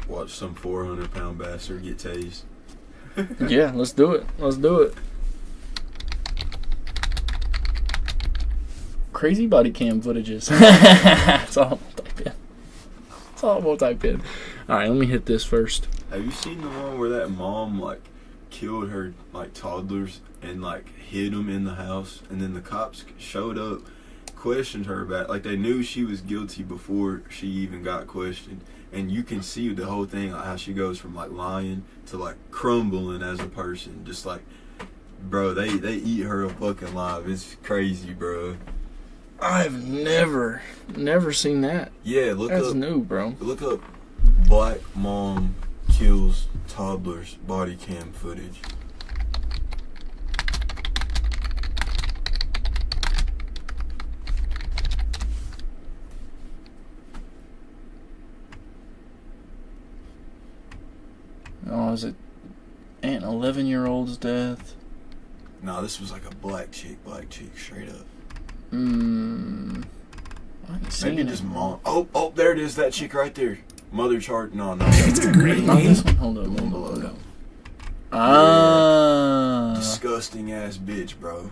watch some 400-pound bastard get tased. Yeah, let's do it. Let's do it. Crazy body cam footages. That's all I'm gonna type in. That's all I'm gonna type in. Alright, let me hit this first. Have you seen the one where that mom, like, killed her, like, toddlers and, like, hid them in the house? And then the cops showed up, questioned her about it. Like, they knew she was guilty before she even got questioned. And you can see the whole thing, like, how she goes from, like, lying to, like, crumbling as a person. Just, like, bro, they eat her fucking alive. It's crazy, bro. I've never seen that. Yeah, look That's up. new, bro. Look up black mom kills toddlers body cam footage. Oh, is it an 11-year-old's death? No, this was like a black chick, straight up. I ain't seen Maybe it. just mom. Oh, there it is. That chick right there. Mother chart. No. Not this one. Hold up. Ah. Disgusting ass bitch, bro.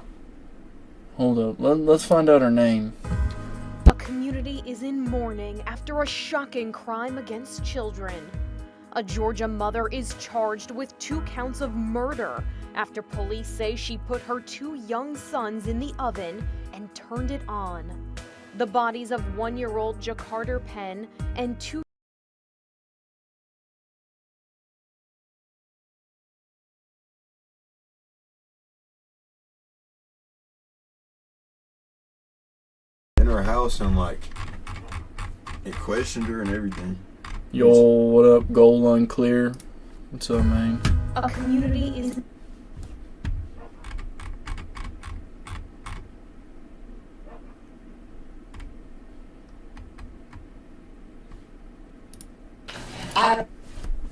Hold up. Let's find out her name. A community is in mourning after a shocking crime against children. A Georgia mother is charged with 2 counts of murder after police say she put her 2 young sons in the oven and turned it on. The bodies of 1-year-old Jacarter Penn and 2 in her house, and like it questioned her and everything. Yo, what up? Goal unclear. What's up, man? A community is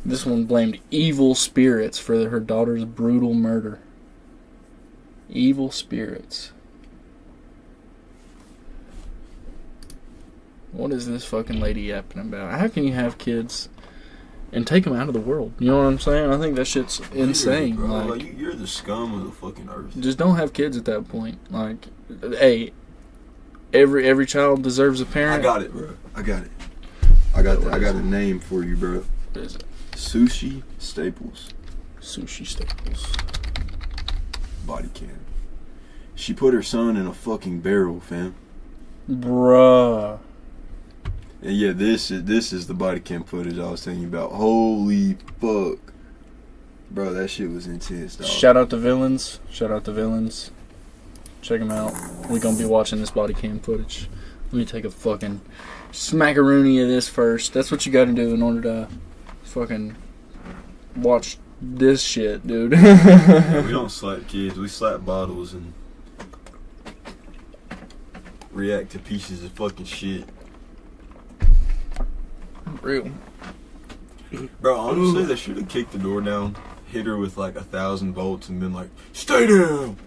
This one blamed evil spirits for her daughter's brutal murder. Evil spirits. What is this fucking lady yapping about? How can you have kids and take them out of the world? You know what I'm saying? I think that shit's insane. Bro, Like, you're the scum of the fucking earth. just don't have kids at that point. Like, every child deserves a parent. I got it, bro. I got a name for you, bro. What is it? Sushi Staples. Sushi Staples. Body cam. She put her son in a fucking barrel, fam. Bruh. And yeah, this is the body cam footage I was telling you about. Holy fuck. Bro, that shit was intense, dog. Shout out to villains. Check them out. We're gonna be watching this body cam footage. Let me take a fucking smackaroony of this first. That's what you gotta do in order to fucking watch this shit, dude. Yeah, we don't slap kids. We slap bottles and react to pieces of fucking shit. Real. Bro, honestly, they should have kicked the door down, hit her with like 1,000 volts, and been like, "Stay down."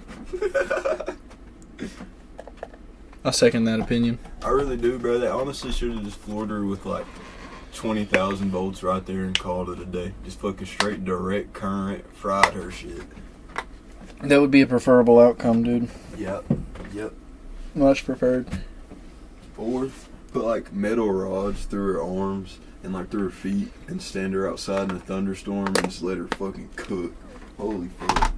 I second that opinion. I really do, bro. They honestly should have just floored her with like 20,000 volts right there and called it a day. Just fucking straight direct current, fried her shit. That would be a preferable outcome, dude. Yep. Much preferred. Or put like metal rods through her arms and like through her feet and stand her outside in a thunderstorm and just let her fucking cook. Holy fuck.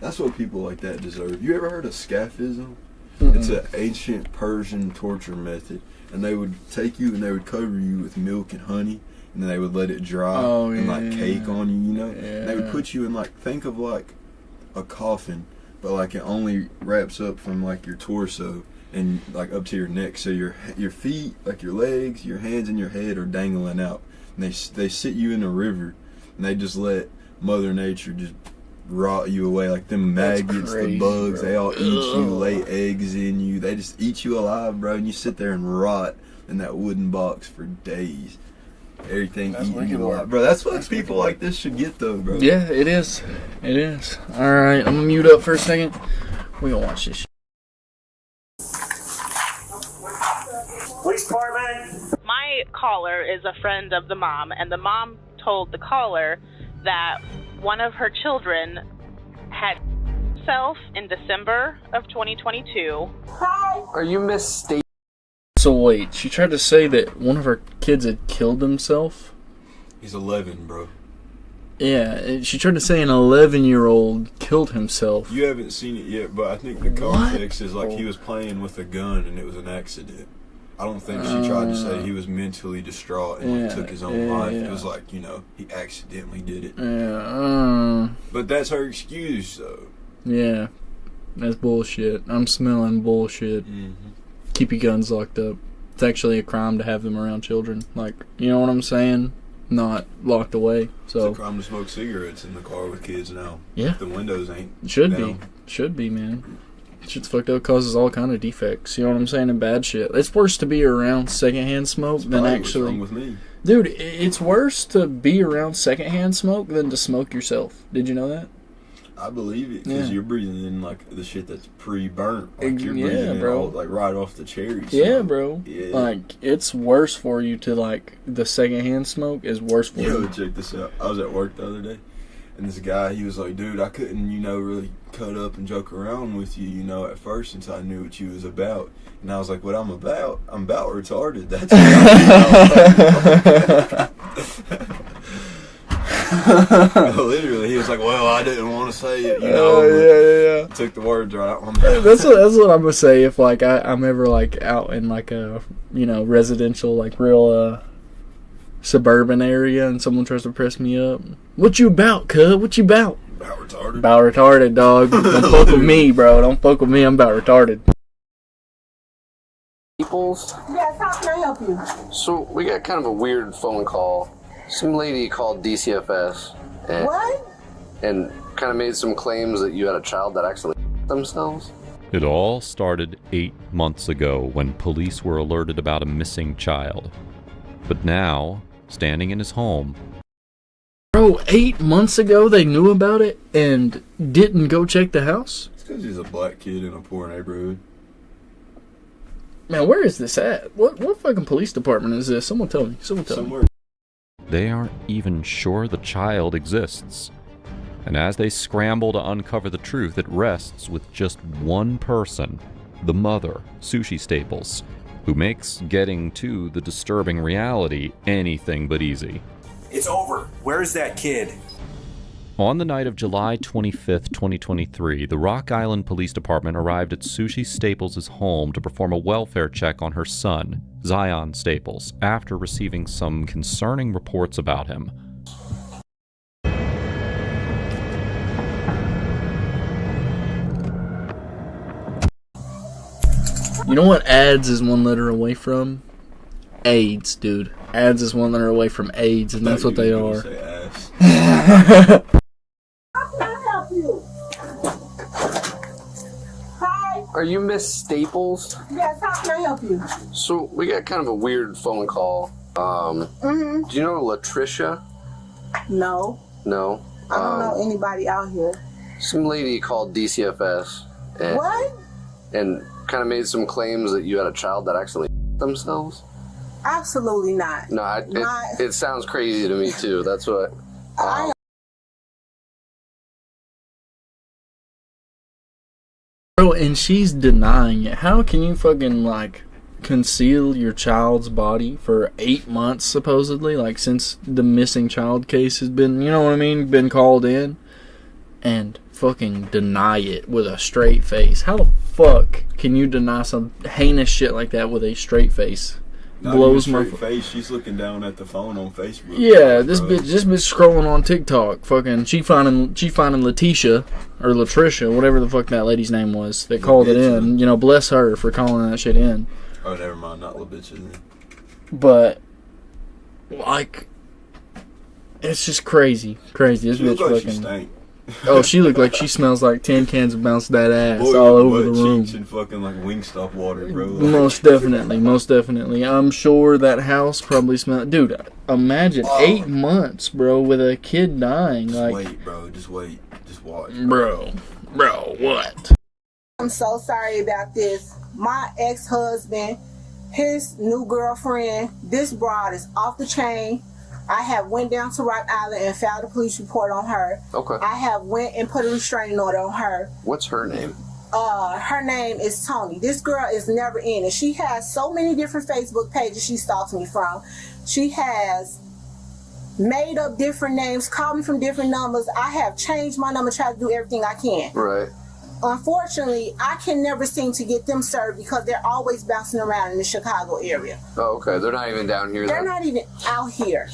That's what people like that deserve. You ever heard of scaphism? Mm-mm. It's an ancient Persian torture method. And they would take you and they would cover you with milk and honey. And then they would let it dry and like cake on you, you know? Yeah. And they would put you in like, think of like a coffin, but like it only wraps up from like your torso and like up to your neck. So your feet, like your legs, your hands and your head are dangling out. And they sit you in a river and they just let Mother Nature just rot you away. Like them maggots, crazy, the bugs, bro. they all eat you, lay eggs in you. They just eat you alive, bro. And you sit there and rot in that wooden box for days. Everything That's eating wicked you alive. work. Bro, that's what people like this should get though, bro. Yeah, it is. It is. Alright, I'm gonna mute up for a second. We gonna watch this shit. Police department. My caller is a friend of the mom, and the mom told the caller that one of her children had himself in December of 2022. Are you Miss State? So wait, she tried to say that one of her kids had killed himself? He's 11, bro. Yeah, she tried to say an 11-year-old killed himself. You haven't seen it yet, but I think the context is like he was playing with a gun and it was an accident. I don't think she tried to say he was mentally distraught and took his own life. It was like, you know, he accidentally did it. Yeah, But that's her excuse, though. yeah, that's bullshit. I'm smelling bullshit. Mm-hmm. Keep your guns locked up. It's actually a crime to have them around children. Like, you know what I'm saying? Not locked away. So It's a crime to smoke cigarettes in the car with kids now. Yeah. The windows ain't should down. should be, man. Shit's fucked up. Causes all kind of defects. You know what I'm saying? And bad shit. It's worse to be around secondhand smoke than Probably actually. what's wrong with me. Dude, it's worse to be around secondhand smoke than to smoke yourself. Did you know that? I believe it because Yeah. you're breathing in like the shit that's pre-burnt. Like you're Yeah, breathing in bro. all, like right off the cherry. Yeah, smoke. bro. Yeah. Like, it's worse for you to, like, the secondhand smoke is worse for Yo, you. check this out. I was at work the other day, and this guy, he was like, dude, I couldn't, you know, really cut up and joke around with you, you know, at first until I knew what you was about. And I was like, what I'm about retarded. That's what literally, he was like, well, I didn't want to say it, you know. Yeah. Took the words right out my mouth. That's what I'm gonna say if, like, I'm ever, like, out in, like, a, you know, residential, like, real, suburban area and someone tries to press me up. What you about, cuz? What you about? About retarded. About retarded, dog. Don't fuck with me, bro. Don't fuck with me. I'm about retarded. Peoples? Yes, how can I help you? So we got kind of a weird phone call. Some lady called DCFS and, What? and kind of made some claims that you had a child that actually themselves. It all started 8 months ago when police were alerted about a missing child. But now, standing in his home, Bro, 8 months ago they knew about it and didn't go check the house? It's because he's a black kid in a poor neighborhood. Man, where is this at? What fucking police department is this? Someone tell me. Somewhere. they aren't even sure the child exists. And as they scramble to uncover the truth, it rests with just one person, the mother, Sushi Staples, who makes getting to the disturbing reality anything but easy. It's over. Where's that kid? On the night of July 25th, 2023, the Rock Island Police Department arrived at Sushi Staples' home to perform a welfare check on her son, Zion Staples, after receiving some concerning reports about him. You know what ads is one letter away from? AIDS, dude. Ads is one letter away from AIDS, and that's what they are. Say ass. How can I help you? Hi. Are you Miss Staples? Yes, how can I help you? So we got kind of a weird phone call. Do you know Latricia? No, No. I don't know anybody out here. Some lady called DCFS and, What? and kind of made some claims that you had a child that actually themselves. Absolutely not. No, it sounds crazy to me too. That's what. I Bro, and she's denying it. How can you fucking, like, conceal your child's body for 8 months, supposedly? Like, since the missing child case has been, you know what I mean, been called in? And fucking deny it with a straight face. How the fuck can you deny some heinous shit like that with a straight face? Blows my face. She's looking down at the phone on Facebook. Yeah, this bitch scrolling on TikTok. Fucking, she finding Letitia or Latricia, whatever the fuck that lady's name was that called it in. You know, bless her for calling that shit in. Oh, never mind, not little bitches. But like, it's just crazy. This She bitch looks like she fucking. stank. Oh, she looked like she smells like 10 cans of Bounce That Ass Boy, all over the butt room. cheeks and fucking like Wingstop water, bro. Like, Most definitely. I'm sure that house probably smelled. Dude, imagine 8 months, bro, with a kid dying. just Like, wait, bro. Just wait. Just watch. bro, what? am so sorry about this. My ex-husband his new girlfriend. This broad is off the chain. I have went down to Rock Island and filed a police report on her. Okay. I have went and put a restraining order on her. What's her name? Her name is Tony. This girl is never in it. She has so many different Facebook pages she stalks me from. She has made up different names, called me from different numbers. I have changed my number, tried to do everything I can. Right. Unfortunately, I can never seem to get them served because they're always bouncing around in the Chicago area. Oh, okay. They're not even down here. They're then? not even out here.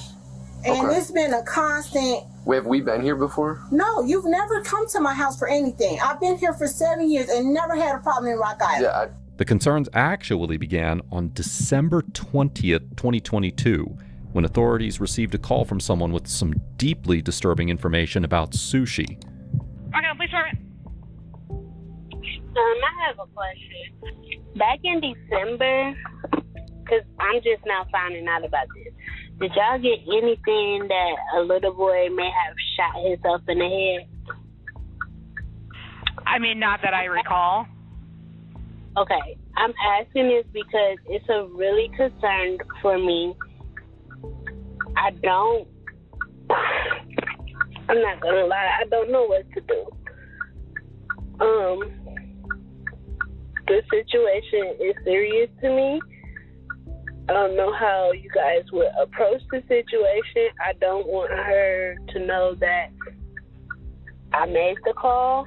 And Okay. it's been a constant. Have we been here before? No, you've never come to my house for anything. I've been here for 7 years and never had a problem in Rock Island. Yeah. The concerns actually began on December 20th, 2022, when authorities received a call from someone with some deeply disturbing information about Sushi. I have a question. Back in December, because I'm just now finding out about this, did y'all get anything that a little boy may have shot himself in the head? I mean, not that I recall. Okay, I'm asking this because it's a really concern for me. I'm not gonna lie, I don't know what to do. The situation is serious to me. I don't know how you guys would approach the situation. I don't want her to know that I made the call,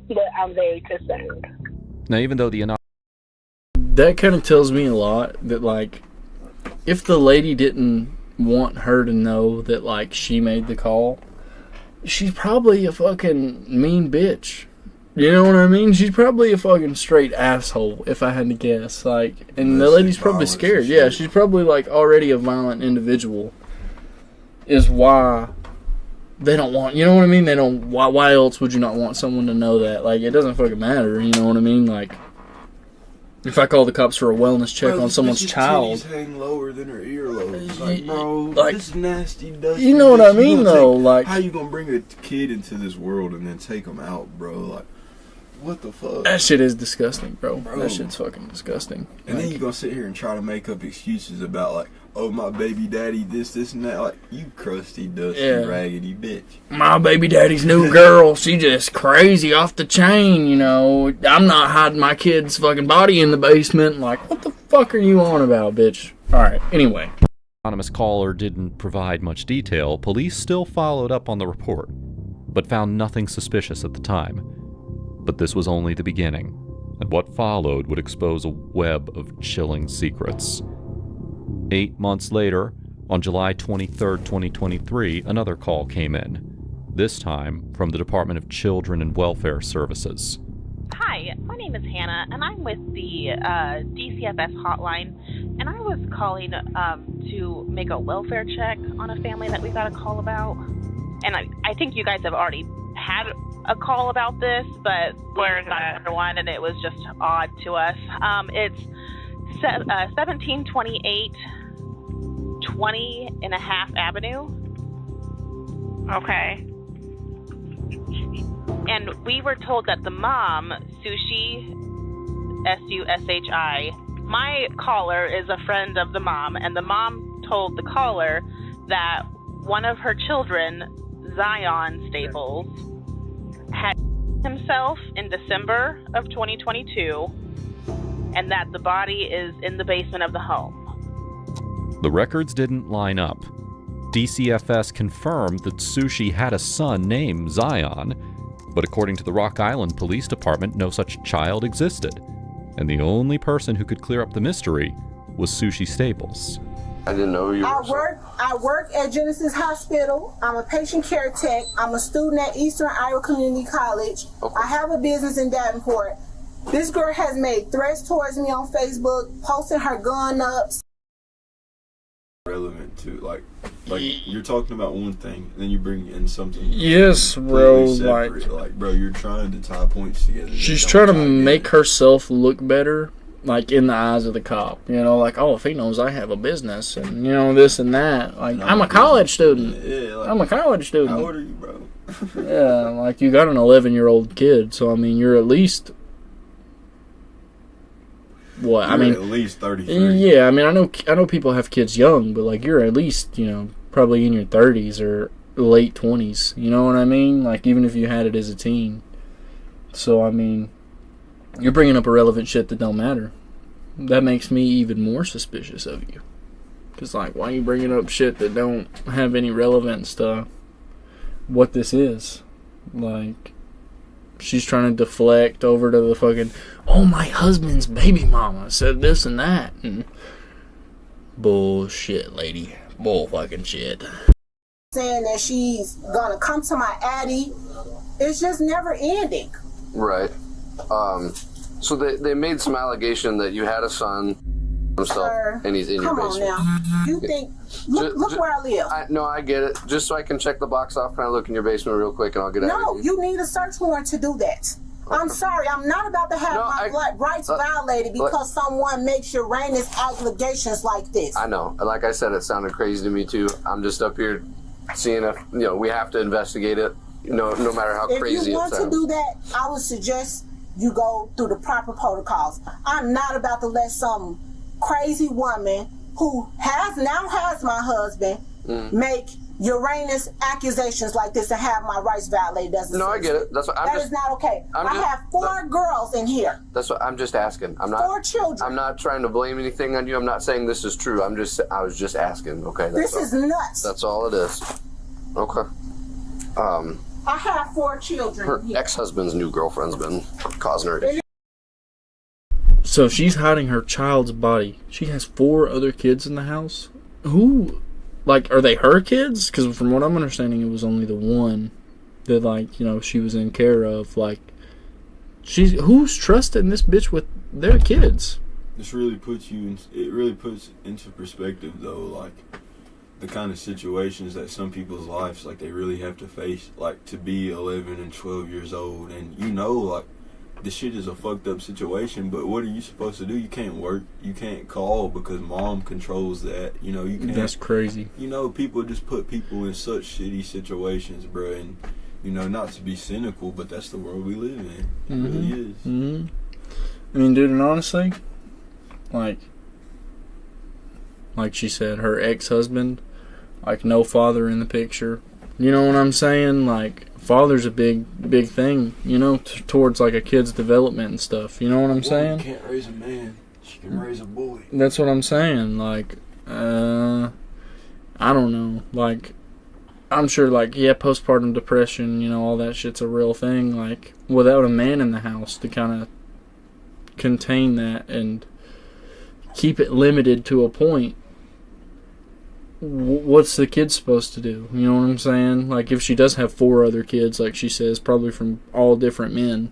but I'm very concerned. Now, even though the That kind of tells me a lot that, like, if the lady didn't want her to know that, like, she made the call, she's probably a fucking mean bitch. You know what I mean? She's probably a fucking straight asshole, if I had to guess. Like, and the lady's probably scared. Yeah, she's probably, like, already a violent individual. Is why they don't want, you know what I mean? They don't, why else would you not want someone to know that? Like, it doesn't fucking matter, you know what I mean? Like, if I call the cops for a wellness check on someone's child. Titties hang lower than her earlobes. Like, bro, like, this nasty, dusty. You know what I mean, though? Like, how you gonna bring a kid into this world and then take them out, bro? Like, what the fuck? that shit is disgusting, bro. That shit's fucking disgusting. And then you gonna sit here and try to make up excuses about, like, oh, my baby daddy, this, and that. Like, you crusty, dusty, raggedy bitch. My baby daddy's new girl, she just crazy off the chain, you know. I'm not hiding my kid's fucking body in the basement. Like, what the fuck are you on about, bitch? Alright, anyway. anonymous caller didn't provide much detail, police still followed up on the report, but found nothing suspicious at the time. But this was only the beginning, and what followed would expose a web of chilling secrets. 8 months later, on July 23, 2023, another call came in, this time from the Department of Children and Welfare Services. Hi, my name is Hannah, and I'm with the DCFS hotline, and I was calling to make a welfare check on a family that we got a call about. And I think you guys have already had a call about this, but we got another one, and it was just odd to us. It's 1728 20 and a half Avenue. Okay. And we were told that the mom, Sushi, S-U-S-H-I, my caller is a friend of the mom, and the mom told the caller that one of her children, Zion Staples, had himself in December of 2022, and that the body is in the basement of the home. The records didn't line up. DCFS confirmed that Sushi had a son named Zion, but according to the Rock Island Police Department, no such child existed, and the only person who could clear up the mystery was Sushi Staples. I didn't know you were. I work at Genesis Hospital. I'm a patient care tech. I'm a student at Eastern Iowa Community College. Okay. I have a business in Davenport. This girl has made threats towards me on Facebook, posting her gun up. Relevant to like you're talking about one thing and then you bring in something yes, bro, like bro, you're trying to tie points together. She's trying to make herself look better, like in the eyes of the cop, you know, like, oh, if he knows I have a business and, you know, this and that, like, I'm a college student. Yeah, like, I'm a college student. How old are you, bro? Yeah, like, you got an 11-year-old kid, so I mean, you're at least what? You're I mean, at least 33. Yeah, I mean, I know people have kids young, but like you're at least, probably in your 30s or late 20s. You know what I mean? Like even if you had it as a teen. So I mean, you're bringing up irrelevant shit that don't matter. That makes me even more suspicious of you. Cause like, why are you bringing up shit that don't have any relevance to what this is? Like, she's trying to deflect over to the fucking, oh, my husband's baby mama said this and that. And bullshit, lady. Bull fucking shit. Saying that she's gonna come to my addy, it's just never ending. Right. So they made some allegation that you had a son and stuff, Sir, and he's in your basement. Come on now. You think, look where I live. No, I get it. Just so I can check the box off, can I look in your basement real quick and I'll get out of No, here? you need a search warrant to do that. Okay. I'm sorry, I'm not about to have my rights violated because someone makes Uranus allegations like this. I know. Like I said, it sounded crazy to me too. I'm just up here seeing if, we have to investigate it, no matter how crazy it sounds. If you want to do that, I would suggest you go through the proper protocols. I'm not about to let some crazy woman who has my husband make Uranus accusations like this and have my rights violated. No, I get it. That is not okay. I have 4 girls in here. That's what I'm just asking. I'm not 4 children. I'm not trying to blame anything on you. I'm not saying this is true. I was just asking. Okay. This is nuts. That's all it is. Okay. I have 4 children. Her ex-husband's new girlfriend's been causing her issues. So she's hiding her child's body. She has 4 other kids in the house. Who, like, are they her kids? Because from what I'm understanding, it was only the one that, like, she was in care of. Like, who's trusting this bitch with their kids? This really puts into perspective, though, like, the kind of situations that some people's lives, like, they really have to face, like, to be 11 and 12 years old, and like, this shit is a fucked up situation, but what are you supposed to do? You can't work, you can't call because mom controls that, you can't. That's crazy. People just put people in such shitty situations, bro, and, not to be cynical, but that's the world we live in. It really is. Mm-hmm. I mean, dude, and honestly, like she said, her ex-husband, like, no father in the picture. You know what I'm saying? Like, father's a big thing, towards, like, a kid's development and stuff. You know what I'm saying? You can't raise a man. She can raise a boy. That's what I'm saying. Like, I don't know. Like, I'm sure, like, yeah, postpartum depression, all that shit's a real thing. Like, without a man in the house to kind of contain that and keep it limited to a point, what's the kid supposed to do? You know what I'm saying? Like, if she does have 4 other kids, like she says, probably from all different men,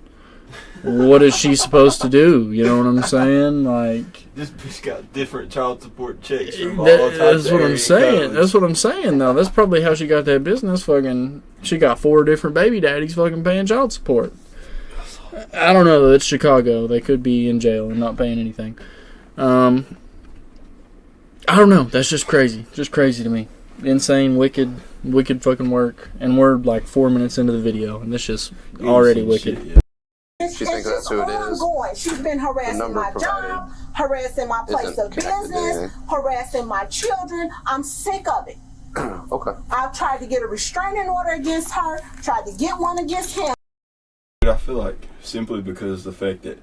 what is she supposed to do? You know what I'm saying? Like, this bitch got different child support checks from all types that's what of I'm saying. codes. That's what I'm saying, though. That's probably how she got that business. Fucking, she got 4 different baby daddies fucking paying child support. I don't know. It's Chicago. They could be in jail and not paying anything. I don't know. That's just crazy. Just crazy to me. Insane, wicked fucking work. And we're like 4 minutes into the video, and this just already wicked. Shit, yeah. She thinks that's who it is. Ongoing. She's been harassing my job, harassing my place of business, harassing my children. I'm sick of it. Okay. I've tried to get a restraining order against her, tried to get one against him. I feel like simply because the fact that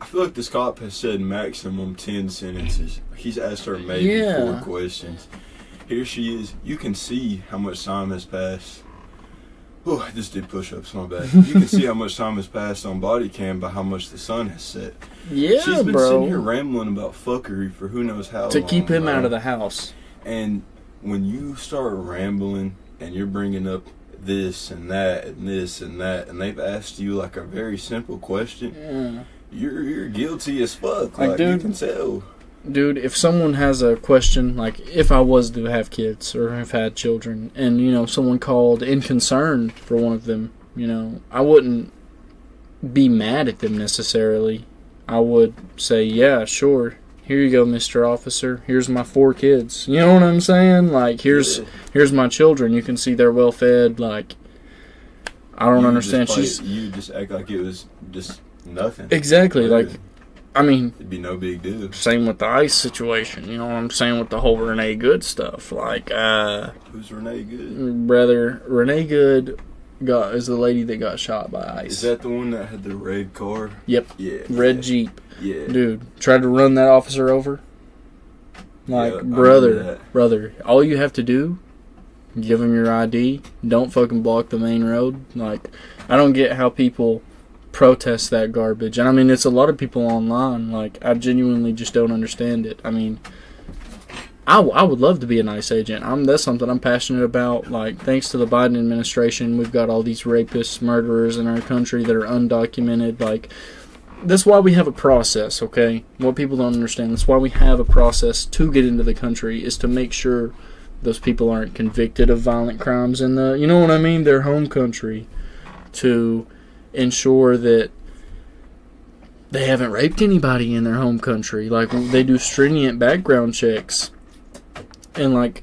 I feel like this cop has said maximum 10 sentences. He's asked her maybe 4 questions. Here she is. You can see how much time has passed. Oh, I just did push-ups, my bad. You can see how much time has passed on body cam by how much the sun has set. Yeah, She's been bro. sitting here rambling about fuckery for who knows how long. To keep him out of the house. And when you start rambling and you're bringing up this and that and this and that, and they've asked you like a very simple question, you're guilty as fuck. Like, dude, you can tell. Dude, if someone has a question, like if I was to have kids or have had children, and someone called in concern for one of them, I wouldn't be mad at them necessarily. I would say, yeah, sure. Here you go, Mr. Officer. Here's my 4 kids. You know what I'm saying? Like, here's my children. You can see they're well fed. Like, I don't understand. You just act like it was just nothing. Exactly. Like, I mean, it'd be no big deal. Same with the ICE situation. You know what I'm saying with the whole Renee Good stuff. Like, who's Renee Good? Brother, Renee Good is the lady that got shot by ICE. Is that the one that had the red car? Yep. Yeah. Red Jeep. Yeah. Dude, tried to run that officer over. Like, Yeah, brother, all you have to do, give him your ID. Don't fucking block the main road. Like, I don't get how people protest that garbage. And I mean, it's a lot of people online. Like, I genuinely just don't understand it. I mean, I would love to be an ICE agent. That's something I'm passionate about. Like, thanks to the Biden administration, we've got all these rapists, murderers in our country that are undocumented. Like, that's why we have a process, okay? What people don't understand, that's why we have a process to get into the country, is to make sure those people aren't convicted of violent crimes in the, you know what I mean, their home country, to ensure that they haven't raped anybody in their home country. Like, they do stringent background checks. And, like,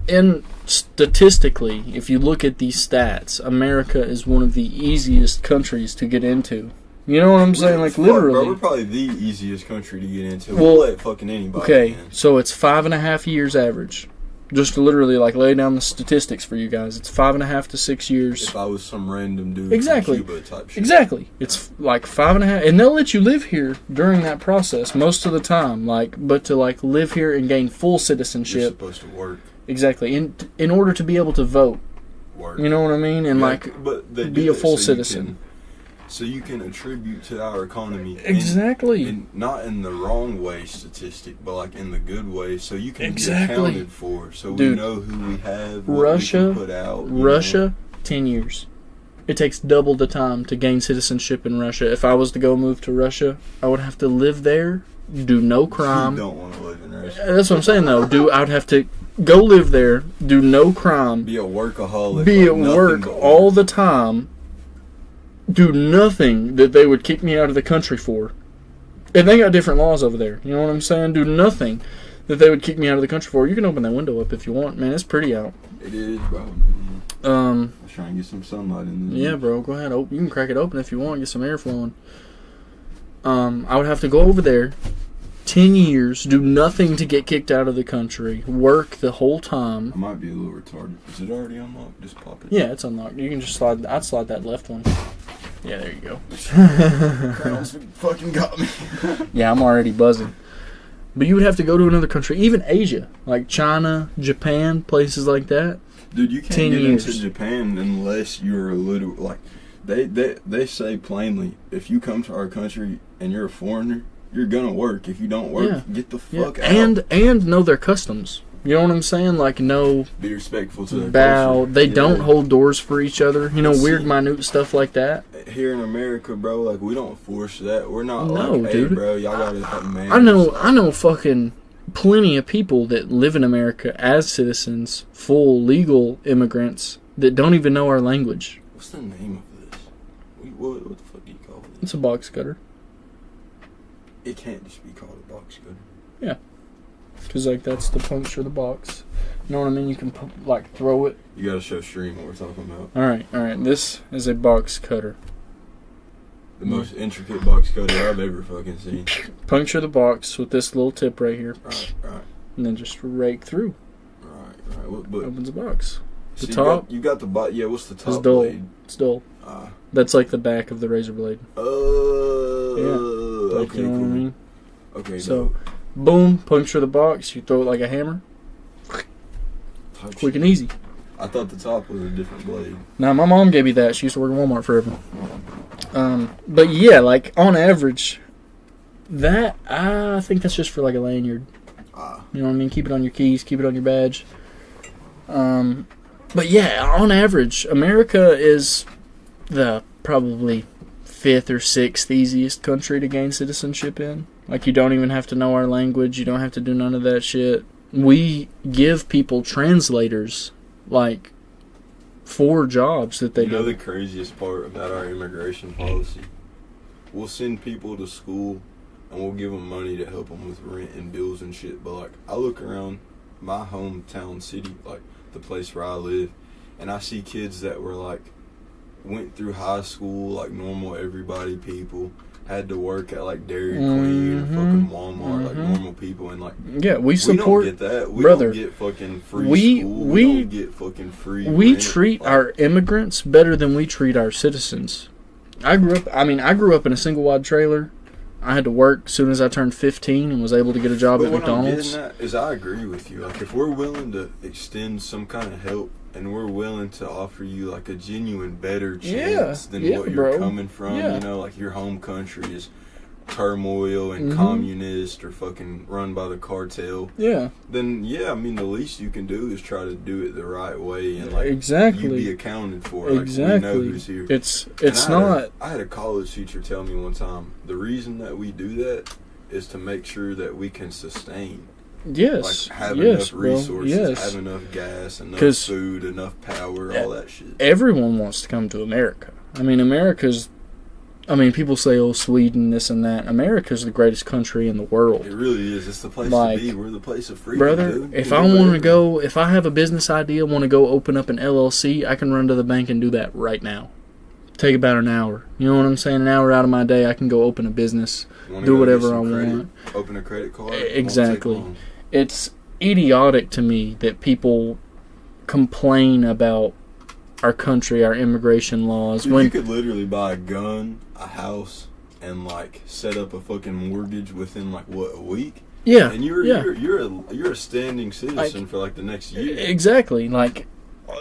and statistically, if you look at these stats, America is one of the easiest countries to get into. You know what I'm saying? Like, literally. Bro, we're probably the easiest country to get into. We'll let fucking anybody okay, in. so it's 5.5 years average. Just to literally, like, lay down the statistics for you guys. It's 5.5 to 6 years. If I was some random dude exactly. from Cuba type shit. Exactly. It's like 5.5, and they'll let you live here during that process most of the time. Like, but to, like, live here and gain full citizenship. You're supposed to work. Exactly. In order to be able to vote. Work. You know what I mean? And, yeah, like, but be a full citizen. So you can attribute to our economy. Exactly. Not in the wrong way statistic, but like in the good way. So you can be exactly. accounted for. So Dude, we know who we have, Russia, we can put out. Russia, 10 years. It takes double the time to gain citizenship in Russia. If I was to go move to Russia, I would have to live there, do no crime. You don't want to live in Russia. That's what I'm saying, though. I would have to go live there, do no crime. Be a workaholic. Be at work all the time. Do nothing that they would kick me out of the country for. And they got different laws over there. You know what I'm saying? Do nothing that they would kick me out of the country for. You can open that window up if you want. Man, it's pretty out. It is, bro. Let's try and get some sunlight in there. Yeah, bro. Go ahead. You can crack it open if you want. Get some air flowing. I would have to go over there, 10 years, do nothing to get kicked out of the country, work the whole time. I might be a little retarded. Is it already unlocked? Just pop it. Yeah, it's unlocked. You can just slide. I'd slide that left one. Yeah, there you go. Colonel's fucking got me. Yeah, I'm already buzzing. But you would have to go to another country, even Asia, like China, Japan, places like that. Dude, you can't get into Japan unless you're a little, like, they say plainly, if you come to our country and you're a foreigner, you're gonna work. If you don't work, get the fuck out. And know their customs. You know what I'm saying? Like, no... Be respectful to their bow. culture. They don't hold doors for each other. You know, weird, minute stuff like that. Here in America, bro, like, we don't force that. We're not like, hey, dude. Bro, y'all gotta have manners. I know fucking plenty of people that live in America as citizens, full legal immigrants, that don't even know our language. What's the name of this? What the fuck do you call it? It's a box cutter. It can't just be called a box cutter. Yeah. Because, like, that's to puncture the box. You know what I mean? You can, like, throw it. You gotta show stream what we're talking about. Alright. This is a box cutter. The most intricate box cutter I've ever fucking seen. Puncture the box with this little tip right here. Right. And then just rake through. Right. But opens the box. The so top. You got the bot. Yeah, what's the top it's dull. blade? It's dull. That's like the back of the razor blade. Yeah. Like, Okay, you know cool. what I mean? Okay, so, boom, puncture the box. You throw it like a hammer. Quick and easy. I thought the top was a different blade. Now, my mom gave me that. She used to work at Walmart forever. But yeah, like, on average, that, I think that's just for like a lanyard. You know what I mean? Keep it on your keys, keep it on your badge. But yeah, on average, America is the probably 5th or 6th easiest country to gain citizenship in. Like, you don't even have to know our language. You don't have to do none of that shit. We give people translators, like, for jobs that they do. You know the craziest part about our immigration policy? We'll send people to school and we'll give them money to help them with rent and bills and shit. But, like, I look around my hometown city, like, the place where I live, and I see kids that were, like, went through high school like normal everybody people, had to work at like Dairy Queen or fucking Walmart, like normal people, and like we support. We don't get that, we brother. Don't get fucking free school. We don't get fucking free. We rent. treat like, our immigrants better than we treat our citizens. I grew up in a single wide trailer. I had to work as soon as I turned 15 and was able to get a job at McDonald's. What I'm getting at is I agree with you. Like, if we're willing to extend some kind of help and we're willing to offer you like a genuine better chance than what you're coming from, you know, like your home country is turmoil and communist or fucking run by the cartel. Then I mean, the least you can do is try to do it the right way and like you be accounted for. Like, we know who's here. I had a college teacher tell me one time, the reason that we do that is to make sure that we can sustain. Yes. Like have enough resources, bro. have enough gas, enough food, enough power, all that shit. Everyone wants to come to America. I mean, people say, oh, Sweden, this and that. America's the greatest country in the world. It really is. It's the place to be. We're the place of freedom, brother, dude. if I want to go, if I have a business idea, want to go open up an LLC, I can run to the bank and do that right now. Take about an hour. You know what I'm saying? An hour out of my day, I can go open a business, do whatever I want. Open a credit card. Exactly. It's idiotic to me that people complain about our country, our immigration laws. Dude, you could literally buy a gun, a house, and like set up a fucking mortgage within like what, a week? Yeah. And you're a standing citizen for like the next year. Exactly. Like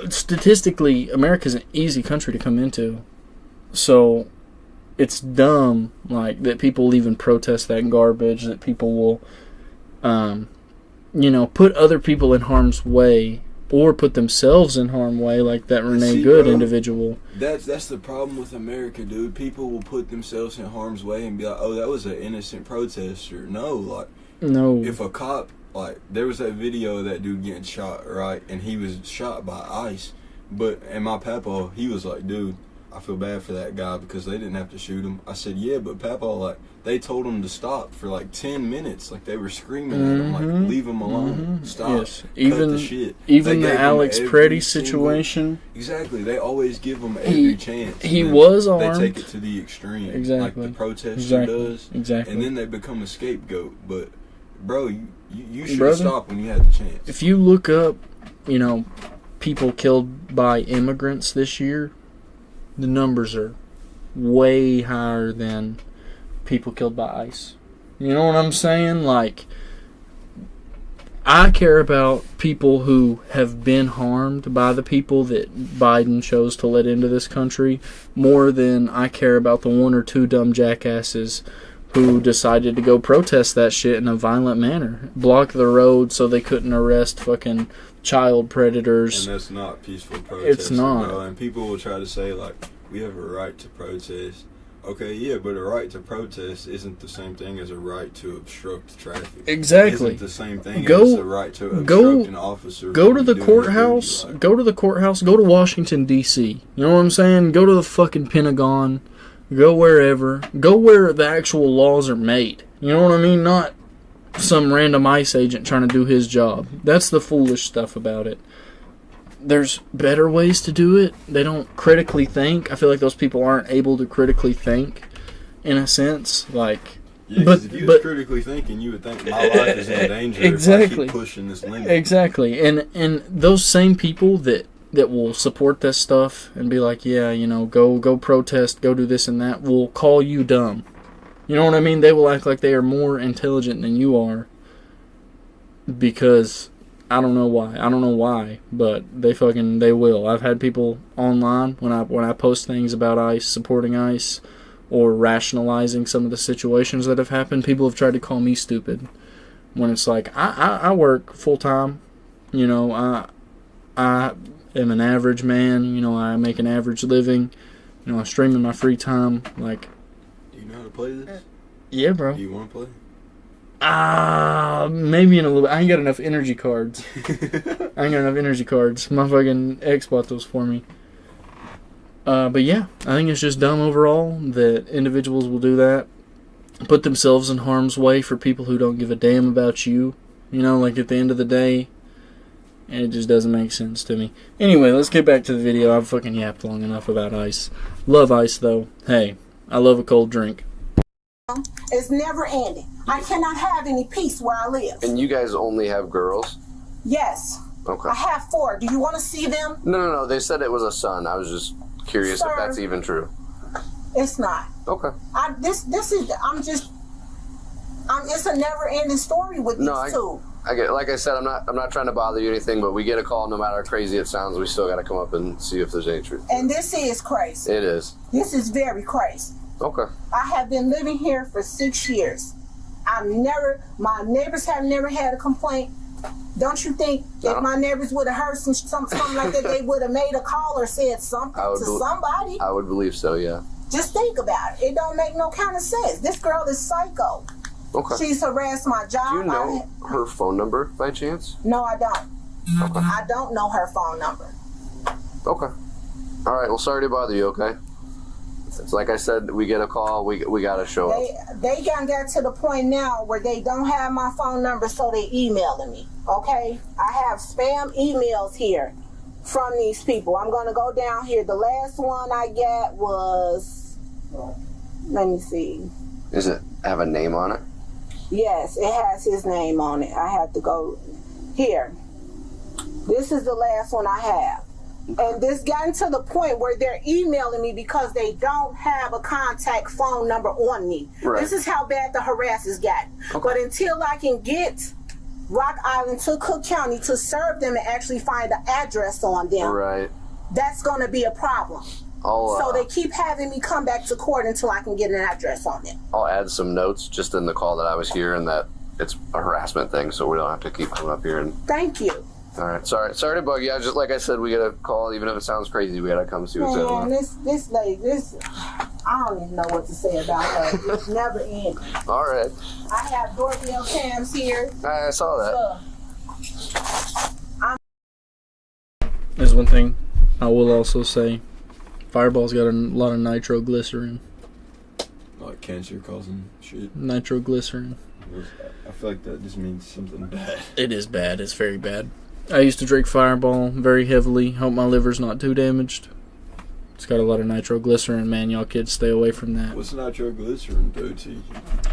statistically, America's an easy country to come into. So it's dumb like that people even protest that garbage, that people will put other people in harm's way or put themselves in harm's way, like that Renee Good individual. That's the problem with America, dude. People will put themselves in harm's way and be like, oh, that was an innocent protester. No. If a cop, like, there was that video of that dude getting shot, right? And he was shot by ICE. And my papa, he was like, dude, I feel bad for that guy because they didn't have to shoot him. I said, yeah, but papa, like, they told him to stop for like 10 minutes. Like, they were screaming at him, like, leave him alone. Stop. Yes. Cut the shit. Even the Alex Preddy situation. Exactly. They always give him every chance. He was armed. They take it to the extreme. Exactly. Like the protester does. Exactly. And then they become a scapegoat. But, bro, you should have stopped when you had the chance. If you look up, people killed by immigrants this year, the numbers are way higher than people killed by ICE. You know what I'm saying? Like, I care about people who have been harmed by the people that Biden chose to let into this country more than I care about the one or two dumb jackasses who decided to go protest that shit in a violent manner. Block the road so they couldn't arrest fucking child predators. And that's not peaceful protest. It's not. Bro. And people will try to say, like, we have a right to protest. Okay, yeah, but a right to protest isn't the same thing as a right to obstruct traffic. Exactly. It isn't the same thing as a right to obstruct an officer. Go to the courthouse. Go to the courthouse. Go to Washington, D.C. You know what I'm saying? Go to the fucking Pentagon. Go wherever. Go where the actual laws are made. You know what I mean? Not some random ICE agent trying to do his job. That's the foolish stuff about it. There's better ways to do it. They don't critically think. I feel like those people aren't able to critically think, in a sense. Like, yeah, but if you was critically thinking, you would think my life is in danger if I keep pushing this limit. Exactly. And those same people that will support this stuff and be like, yeah, go protest, go do this and that, will call you dumb. You know what I mean? They will act like they are more intelligent than you are because I don't know why, but they will. I've had people online when I post things about ICE, supporting ICE, or rationalizing some of the situations that have happened. People have tried to call me stupid when it's like I work full time. I am an average man. I make an average living. I stream in my free time. Like, do you know how to play this? Yeah, bro. Do you want to play? Maybe in a little bit. I ain't got enough energy cards. My fucking ex bought those for me. But yeah, I think it's just dumb overall that individuals will do that. Put themselves in harm's way for people who don't give a damn about you. Like at the end of the day, it just doesn't make sense to me. Anyway, let's get back to the video. I've fucking yapped long enough about ICE. Love ICE though. Hey, I love a cold drink. It's never ending. I cannot have any peace where I live. And you guys only have girls? Yes. Okay. I have 4. Do you want to see them? No. They said it was a son. I was just curious if Sir, that's even true. It's not. Okay. It's a never-ending story with these two. I get, like I said, I'm not trying to bother you or anything, but we get a call, no matter how crazy it sounds, we still got to come up and see if there's any truth. And this is crazy. It is. This is very crazy. Okay. I have been living here for 6 years. My neighbors have never had a complaint. Don't you think if my neighbors would have heard something like that, they would have made a call or said something to somebody? I would believe so, yeah. Just think about it. It don't make no kind of sense. This girl is psycho. Okay. She's harassed my job. Do you know her phone number by chance? No, I don't. Okay. I don't know her phone number. Okay. All right. Well, sorry to bother you. Okay. It's like I said, we get a call. We got to show up. They got to the point now where they don't have my phone number, so they emailing me. Okay. I have spam emails here from these people. I'm gonna go down here. The last one I got was. Let me see. Does it have a name on it? Yes, it has his name on it. I have to go here. This is the last one I have. And this gotten to the point where they're emailing me because they don't have a contact phone number on me. Right. This is how bad the harass has gotten. Okay. But until I can get Rock Island to Cook County to serve them and actually find the address on them, right, that's going to be a problem. So they keep having me come back to court until I can get an address on them. I'll add some notes just in the call that I was here and that it's a harassment thing, so we don't have to keep coming up here. And thank you. All right, sorry to bug you. Just like I said, we got to call, even if it sounds crazy. We got to come see what's going on. This lady, I don't even know what to say about her. It's never ending. All right. I have doorbell cams here. I saw that. There's one thing I will also say. Fireball's got a lot of nitroglycerin. Like cancer causing shit. Nitroglycerin. I feel like that just means something bad. It is bad. It's very bad. I used to drink Fireball very heavily. Hope my liver's not too damaged. It's got a lot of nitroglycerin, man. Y'all kids stay away from that. What's nitroglycerin do to you?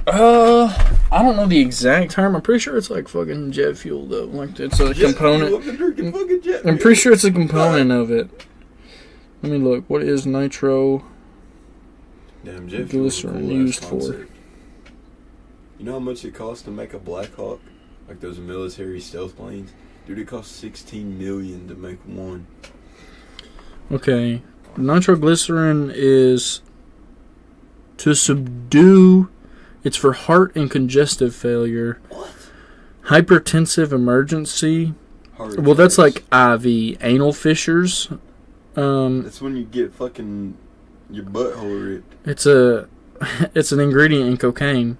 I don't know the exact term. I'm pretty sure it's like fucking jet fuel though. Like it's a component. I'm pretty sure it's a component of it. Let me look. What is nitroglycerin used for? You know how much it costs to make a Black Hawk? Like those military stealth planes? Dude, it costs $16 million to make one. Okay. Nitroglycerin is to subdue. It's for heart and congestive failure. What? Hypertensive emergency. Well, that's like IV. Anal fissures. That's when you get fucking your butthole ripped. It's an ingredient in cocaine.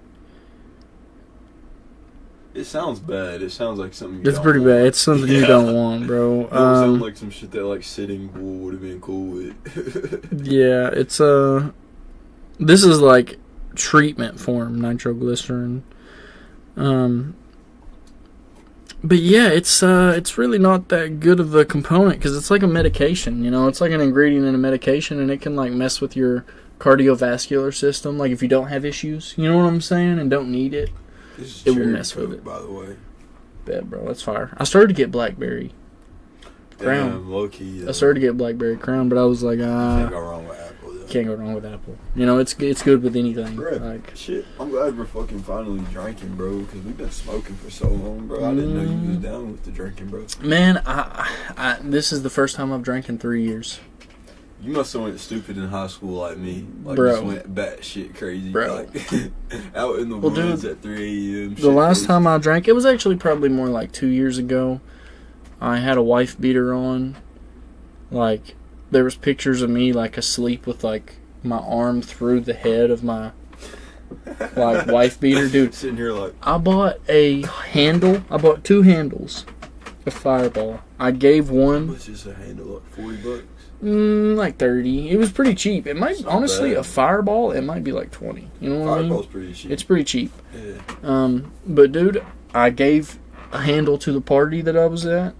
It sounds bad. It sounds like something It's pretty bad. It's something you don't want, bro. It sounds like some shit that like Sitting Bull would have been cool with. Yeah, it's this is like treatment form nitroglycerin. But yeah, it's really not that good of a component because it's like a medication, you know? It's like an ingredient in a medication and it can like mess with your cardiovascular system, like if you don't have issues, you know what I'm saying, and don't need it. It will mess with it. By the way. Bad, bro. That's fire. I started to get Blackberry Crown. Damn, low-key. I started to get Blackberry Crown, but I was like, can't go wrong with Apple, though. Can't go wrong with Apple. You know, it's good with anything. Bruh, like, shit, I'm glad we're fucking finally drinking, bro, because we've been smoking for so long, bro. I didn't know you was down with the drinking, bro. Man, I this is the first time I've drank in 3 years. You must have went stupid in high school like me. Like, bro. Just went batshit crazy. Bro. Like, out in the woods at 3 a.m. The last time I drank, it was actually probably more like 2 years ago. I had a wife beater on. Like, there was pictures of me, like, asleep with, like, my arm through the head of my, like, wife beater. Dude, sitting here like... I bought a handle. I bought 2 handles of Fireball. I gave one... How much is a handle? Like $40? Like 30. It was pretty cheap. It might, honestly, bad. a Fireball, it might be like 20. You know what I mean? Fireball's pretty cheap. It's pretty cheap. Yeah. But dude, I gave a handle to the party that I was at,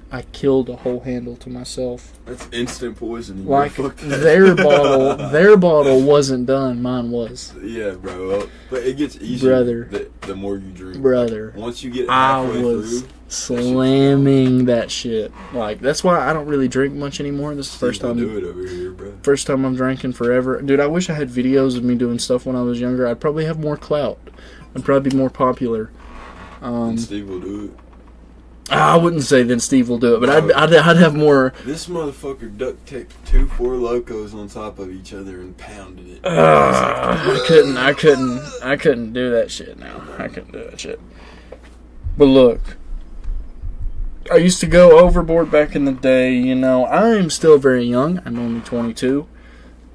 I killed a whole handle to myself. That's instant poisoning. Like, bro. Fuck that. their bottle wasn't done. Mine was. Yeah, bro. But it gets easier Brother. the more you drink. Brother. Like, once you get I halfway was through, slamming that shit. Like, that's why I don't really drink much anymore. This is the first time. do it over here, bro. First time I'm drinking forever. Dude, I wish I had videos of me doing stuff when I was younger. I'd probably have more clout. I'd probably be more popular. And Steve will do it. I wouldn't say then Steve will do it, but I'd have more. This motherfucker duct taped 2 Four Locos on top of each other and pounded it. I couldn't do that shit now. I couldn't do that shit. But look, I used to go overboard back in the day, you know. I'm still very young. I'm only 22.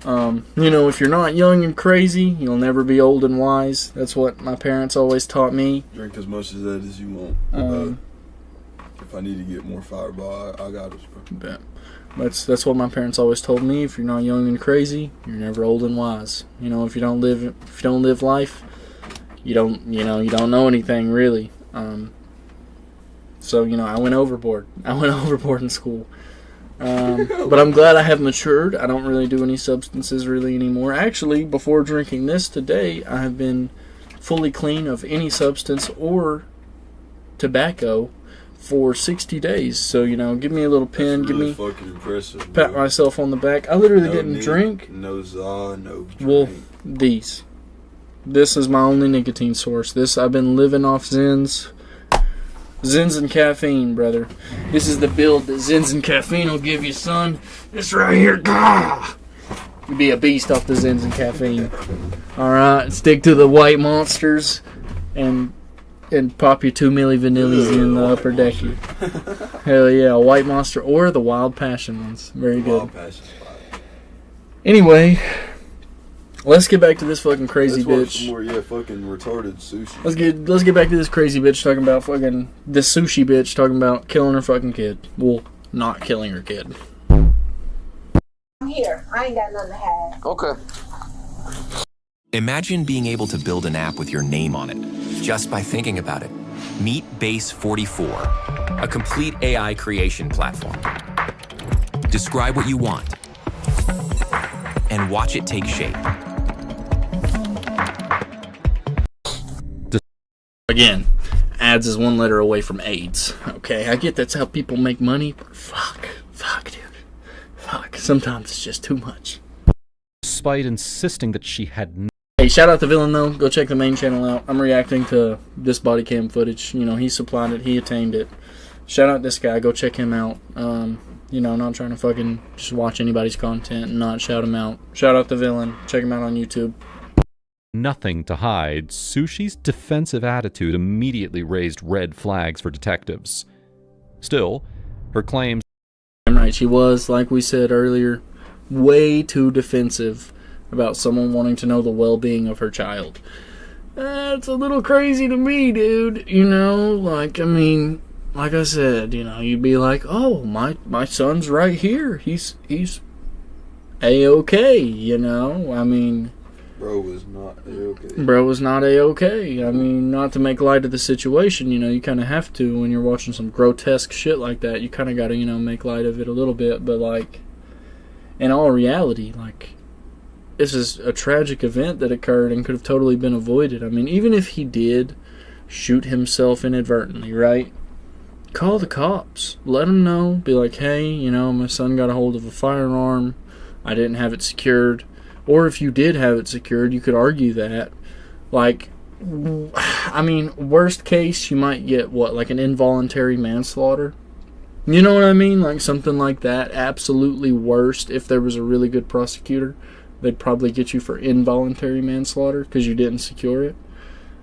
You know, if you're not young and crazy, you'll never be old and wise. That's what my parents always taught me. Drink as much of that as you want. If I need to get more Fireball, I got it, bro. That's what my parents always told me. If you're not young and crazy, you're never old and wise. You know, if you don't live life, you don't know anything really. So, you know, I went overboard. In school. But I'm glad I have matured. I don't really do any substances really anymore. Actually, before drinking this today, I have been fully clean of any substance or tobacco for 60 days. So, you know, give me a little pen. That's really give me fucking impressive, pat bro. myself on the back. I literally didn't drink. No za, no drink. Well, these. This is my only nicotine source. I've been living off Zins. Zins and caffeine, brother. This is the build that Zins and caffeine will give you, son. This right here, gah! You be a beast off the Zins and caffeine. Alright, stick to the white monsters and pop your 2 milli vanillis in the upper decky. Hell yeah, a white monster or the wild passion ones. Very good. Wild Passion's fire. Anyway, let's get back to this fucking crazy Let's watch bitch. some more, fucking retarded sushi. Let's get back to this crazy bitch talking about fucking this sushi bitch talking about killing her fucking kid. Well, not killing her kid. I'm here. I ain't got nothing to hide. Okay. Imagine being able to build an app with your name on it, just by thinking about it. Meet Base 44, a complete AI creation platform. Describe what you want, and watch it take shape. Again, ads is one letter away from AIDS. Okay, I get that's how people make money, but fuck, dude. Fuck, sometimes it's just too much. Despite insisting that she had Hey, shout out to Villain though. Go check the main channel out. I'm reacting to this body cam footage. You know, he supplied it. He attained it. Shout out this guy. Go check him out. You know, not trying to fucking just watch anybody's content and not shout him out. Shout out to Villain. Check him out on YouTube. nothing to hide, Sushi's defensive attitude immediately raised red flags for detectives. Still, her claims... Right, she was, like we said earlier, way too defensive about someone wanting to know the well-being of her child. That's a little crazy to me, dude. You know, like, I mean, like I said, you know, you'd be like, oh, my son's right here. He's A-okay, you know? I mean... Bro was not A-okay. Bro was not A-okay. I mean, not to make light of the situation, you know, you kind of have to when you're watching some grotesque shit like that. You kind of got to, you know, make light of it a little bit. But, like, in all reality, like, this is a tragic event that occurred and could have totally been avoided. I mean, even if he did shoot himself inadvertently, right? Call the cops. Let them know. Be like, hey, you know, my son got a hold of a firearm. I didn't have it secured. Or if you did have it secured, you could argue that. Like, I mean, worst case, you might get, what, like an involuntary manslaughter? You know what I mean? Like something like that. Absolutely worst, if there was a really good prosecutor, they'd probably get you for involuntary manslaughter because you didn't secure it.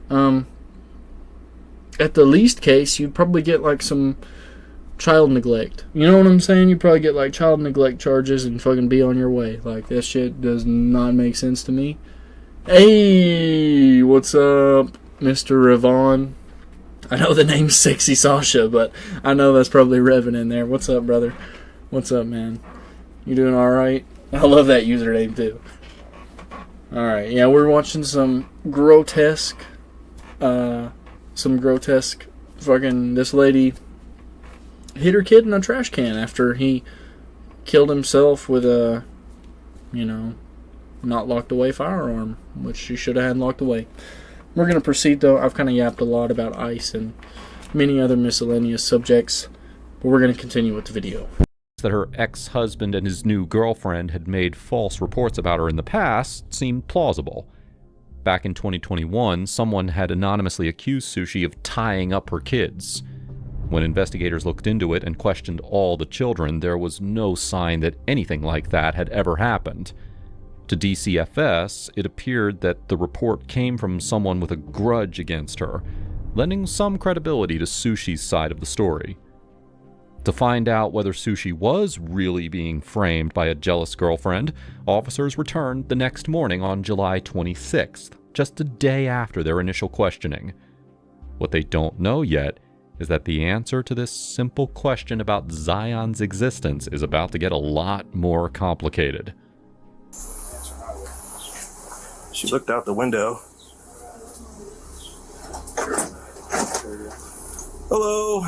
At the least case, you'd probably get like some child neglect. You know what I'm saying? You probably get like child neglect charges and fucking be on your way. Like, that shit does not make sense to me. Hey, what's up, Mr. Revon? I know the name's Sexy Sasha, but I know that's probably Revan in there. What's up, brother? What's up, man? You doing alright? I love that username too. Alright, yeah, we're watching some grotesque fucking, this lady hit her kid in a trash can after he killed himself with a, not locked away firearm, which she should have had locked away. We're going to proceed, though. I've kind of yapped a lot about ICE and many other miscellaneous subjects, but we're going to continue with the video. That her ex-husband and his new girlfriend had made false reports about her in the past seemed plausible. Back in 2021, someone had anonymously accused Sushi of tying up her kids. When investigators looked into it and questioned all the children, there was no sign that anything like that had ever happened. To DCFS, it appeared that the report came from someone with a grudge against her, lending some credibility to Sushi's side of the story. To find out whether Sushi was really being framed by a jealous girlfriend, officers returned the next morning on July 26th, just a day after their initial questioning. What they don't know yet is that the answer to this simple question about Zion's existence is about to get a lot more complicated. She looked out the window. Hello?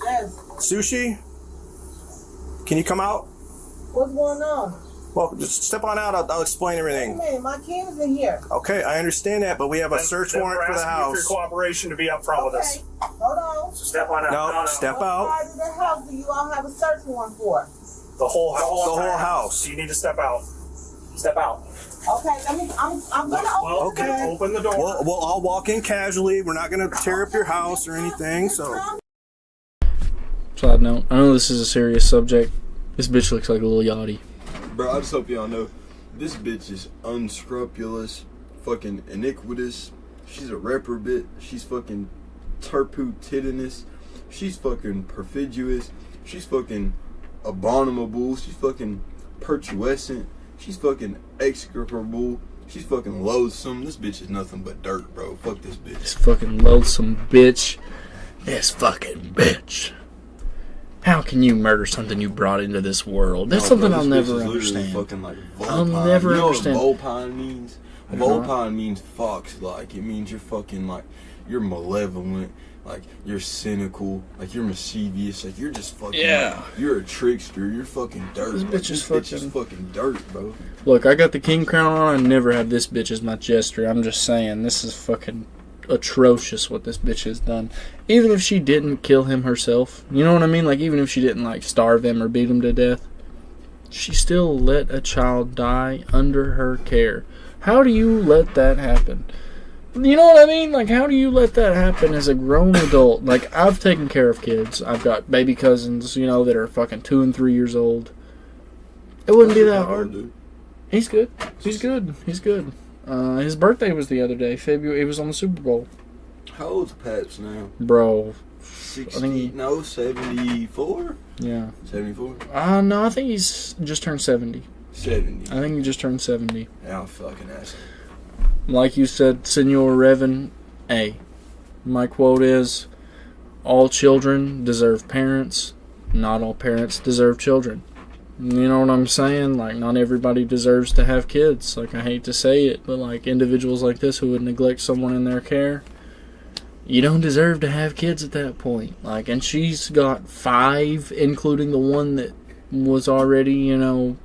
Yes. Sushi? Can you come out? What's going on? Well, just step on out. I'll explain everything. Wait a minute, my kids are here. Okay, I understand that, but we have a search warrant for the house. For your cooperation to be up front with us. Hold on. So step on out. No, step out. What part of the house do you all have a search warrant for? The whole house. The whole house. So you need to step out. Step out. Okay, I'm gonna open Okay. Open the door. Well, I'll walk in casually. We're not going to tear up your house or anything, so... Side note, I know this is a serious subject. This bitch looks like a little yachty. Bro, I just hope y'all know, this bitch is unscrupulous, fucking iniquitous. She's a reprobate. She's fucking turpitudinous. She's fucking perfidious. She's fucking abominable. She's fucking pertuescent. She's fucking execrable. She's fucking loathsome. This bitch is nothing but dirt, bro. Fuck this bitch. This fucking loathsome bitch. This fucking bitch. How can you murder something you brought into this world? That's something I'll never understand. Fucking like I'll never understand. You know what vulpine means? Vulpine means fox. Like, it means you're fucking, like, you're malevolent. Like, you're cynical. Like, you're mischievous. Like, you're just fucking... Yeah. Like, you're a trickster. You're fucking dirt. This bitch is fucking... bitch is fucking dirt, bro. Look, I got the king crown on. I never had this bitch as my jester. I'm just saying, this is fucking atrocious what this bitch has done. Even if she didn't kill him herself, you know what I mean? Like, even if she didn't, like, starve him or beat him to death, she still let a child die under her care. How do you let that happen? You know what I mean? Like, how do you let that happen as a grown adult? Like, I've taken care of kids. I've got baby cousins, you know, that are fucking 2 and 3 years old. It wouldn't be that hard. Dude. He's good. He's good. He's good. His birthday was the other day. February. He was on the Super Bowl. How old's Paps now? Bro. 74? Yeah. 74? No, I think he's just turned 70. 70. I think he just turned 70. Yeah, I'm fucking asking. Like you said, Senor Revan, my quote is, all children deserve parents, not all parents deserve children. You know what I'm saying? Like, not everybody deserves to have kids. Like, I hate to say it, but like individuals like this who would neglect someone in their care, you don't deserve to have kids at that point. Like, and she's got 5, including the one that was already, you know,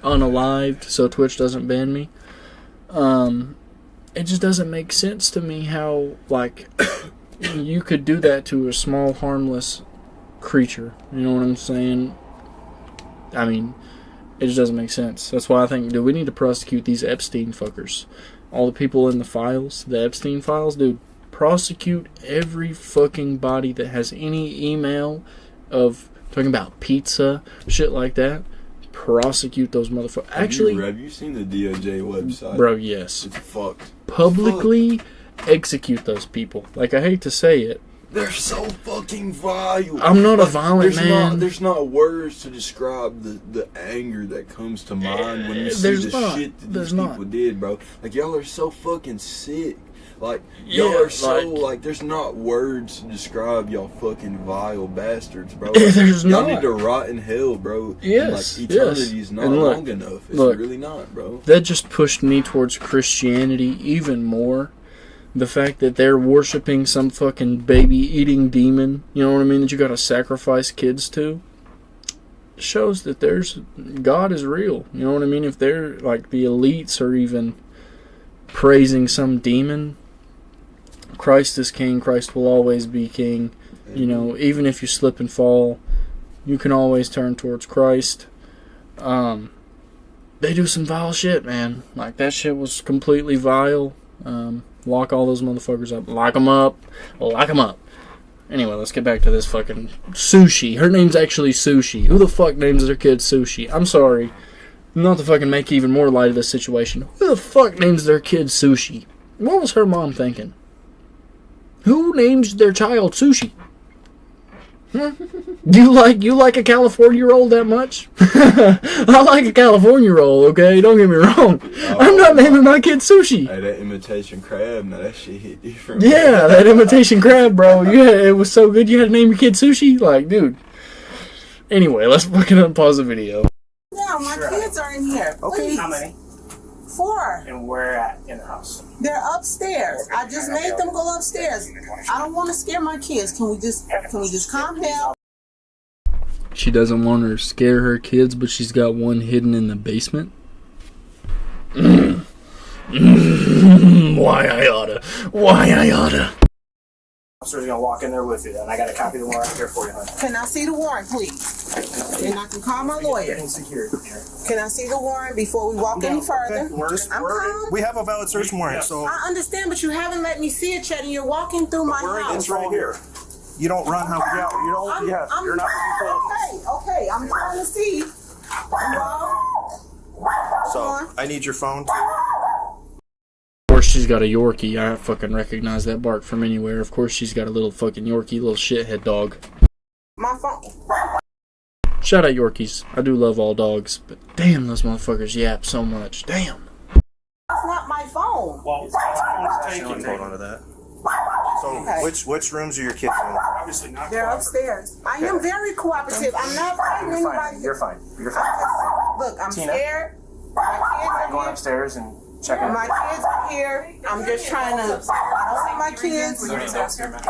unalived, so Twitch doesn't ban me. It just doesn't make sense to me how, like, you could do that to a small, harmless creature. You know what I'm saying? I mean, it just doesn't make sense. That's why I think, dude, we need to prosecute these Epstein fuckers. All the people in the files, the Epstein files, dude, prosecute every fucking body that has any email of talking about pizza, shit like that. Prosecute those motherfuckers. Actually, have you seen the DOJ website? Bro, yes. It's fucked. Publicly execute those people. Like, I hate to say it. They're so fucking vile. I'm not a violent man. There's not words to describe the anger that comes to mind when you see the shit that these people did, bro. Like, y'all are so fucking sick. Like, y'all are so, like, there's not words to describe y'all fucking vile bastards, bro. Like, there's y'all not. need to rot in hell, bro. Yes, and, like, eternity's not long enough. It's really not, bro. That just pushed me towards Christianity even more. the fact that they're worshiping some fucking baby-eating demon, you know what I mean, that you gotta sacrifice kids to, shows that God is real. You know what I mean? If they're, like, the elites are even praising some demon, Christ is king, Christ will always be king. You know, even if you slip and fall, you can always turn towards Christ. They do some vile shit, man. Like, that shit was completely vile. Lock all those motherfuckers up. Lock them up. Lock them up. Anyway, let's get back to this fucking Sushi. Her name's actually Sushi. Who the fuck names their kid Sushi? I'm sorry. Not to fucking make even more light of this situation. Who the fuck names their kid Sushi? What was her mom thinking? Who names their child Sushi? Huh? You like a California roll that much? I like a California roll, okay? Don't get me wrong. I'm not naming my kid Sushi. Hey, that imitation crab, now that shit hit different. Yeah, that imitation crab, bro. Yeah, it was so good you had to name your kid Sushi? Like, dude. Anyway, let's fucking unpause the video. Yeah, my kids are in here. Okay. Please. How many? 4. And where at in the house? They're upstairs. I just made them go upstairs. I don't want to scare my kids. Can we just calm down? She doesn't want her to scare her kids, but she's got one hidden in the basement. Why I oughta. Officer's gonna walk in there with you, and I got a copy of the warrant here for you, honey. Can I see the warrant, please? And I can call my lawyer. Getting secured here. Can I see the warrant before we walk any further? We have a valid search warrant, so I understand, but you haven't let me see it, Chet, and you're walking through my house. It's right here. you don't run how we out. You don't. You're not okay. I'm trying to see. So I need your phone. Of course, she's got a Yorkie. I fucking recognize that bark from anywhere. Of course, she's got a little fucking Yorkie, little shithead dog. My phone. Shout out Yorkies. I do love all dogs, but damn, those motherfuckers yap so much. Damn. That's not my phone. Well, Hold on to that. So, which rooms are your kids in? obviously not. They're upstairs. I am very cooperative. I'm not fighting anybody. You're fine. Look, I'm Tina? scared. My kids are Going here. upstairs and checking. My kids are here. I'm just trying to. I don't want my kids. Are there any adults here, ma'am?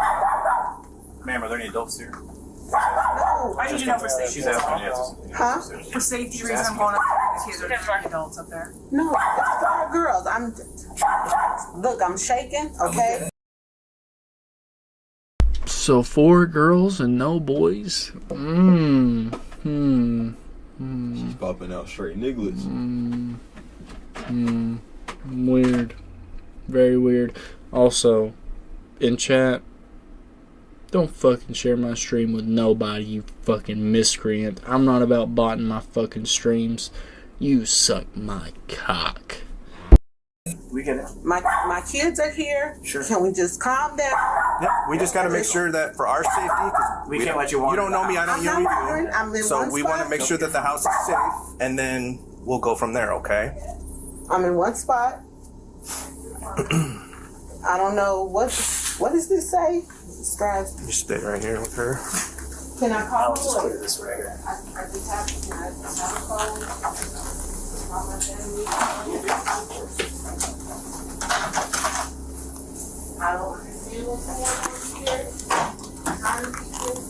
Ma'am, are there any adults here? No. I need to know for safety. She's asking you. Huh? For safety reasons, I'm going up there. The kids are adults up there. No, it's 4 girls. Look, I'm shaking. Okay. So 4 girls and no boys? She's popping out straight nigglets. Weird. Very weird. Also, in chat, don't fucking share my stream with nobody, you fucking miscreant. I'm not about botting my fucking streams. You suck my cock. We get it. My kids are here. Sure. Can we just calm down? Yep. We just got to make sure that for our safety, because We can't let you walk. you don't know me, I don't I'm know not you. wondering. I'm in So one we want to spot. make sure that the house is safe, and then we'll go from there. Okay. I'm in one spot. I don't know what does this say? Describes. You stay right here with her. Can I call I'll the just lawyer? clear this right here. I just have to. Can I have a phone? Call my family. I don't understand what's going on here. I'm trying to keep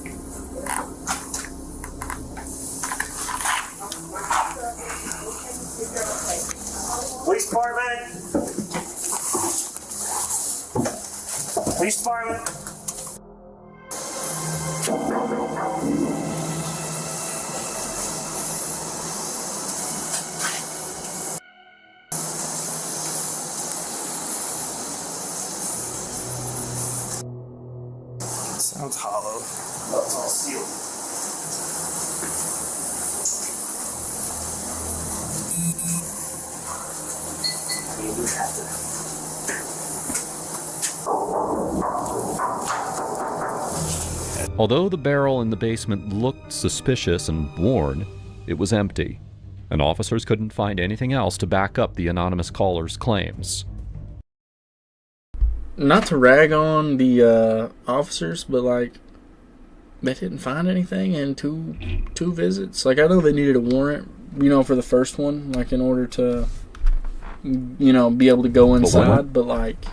Police department. Police department. Sounds hollow. Oh, it's all sealed. We do have to. Although the barrel in the basement looked suspicious and worn, it was empty, and officers couldn't find anything else to back up the anonymous caller's claims. Not to rag on the officers, but like, they didn't find anything in two visits. Like, I know they needed a warrant, for the first one, like in order to, be able to go inside. But like,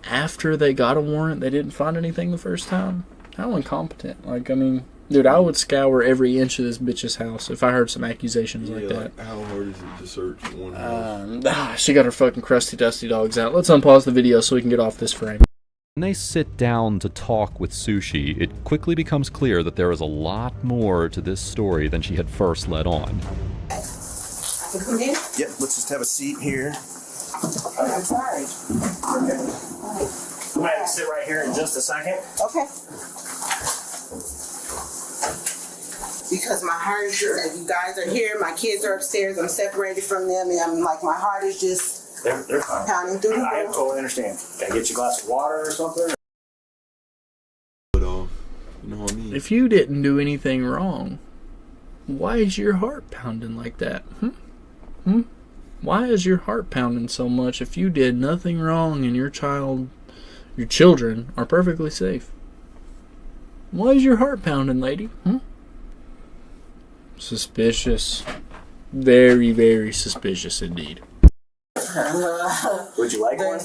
after they got a warrant, they didn't find anything the first time? How incompetent. Like, I mean, dude, I would scour every inch of this bitch's house if I heard some accusations like that. How hard is it to search one house? She got her fucking crusty dusty dogs out. Let's unpause the video so we can get off this frame. When they sit down to talk with Sushi, it quickly becomes clear that there is a lot more to this story than she had first let on. Come in? Yep, let's just have a seat here. I'm sorry. We might have to sit right here in just a second. Okay. Because my heart is, you guys are here, my kids are upstairs, I'm separated from them, and I'm like, my heart is just They're fine. pounding through the I roof. totally understand. Can I get you a glass of water or something? You know what I mean? If you didn't do anything wrong, why is your heart pounding like that? Why is your heart pounding so much if you did nothing wrong and your children are perfectly safe? Why is your heart pounding, lady? Suspicious. Very, very suspicious indeed. Would you like one?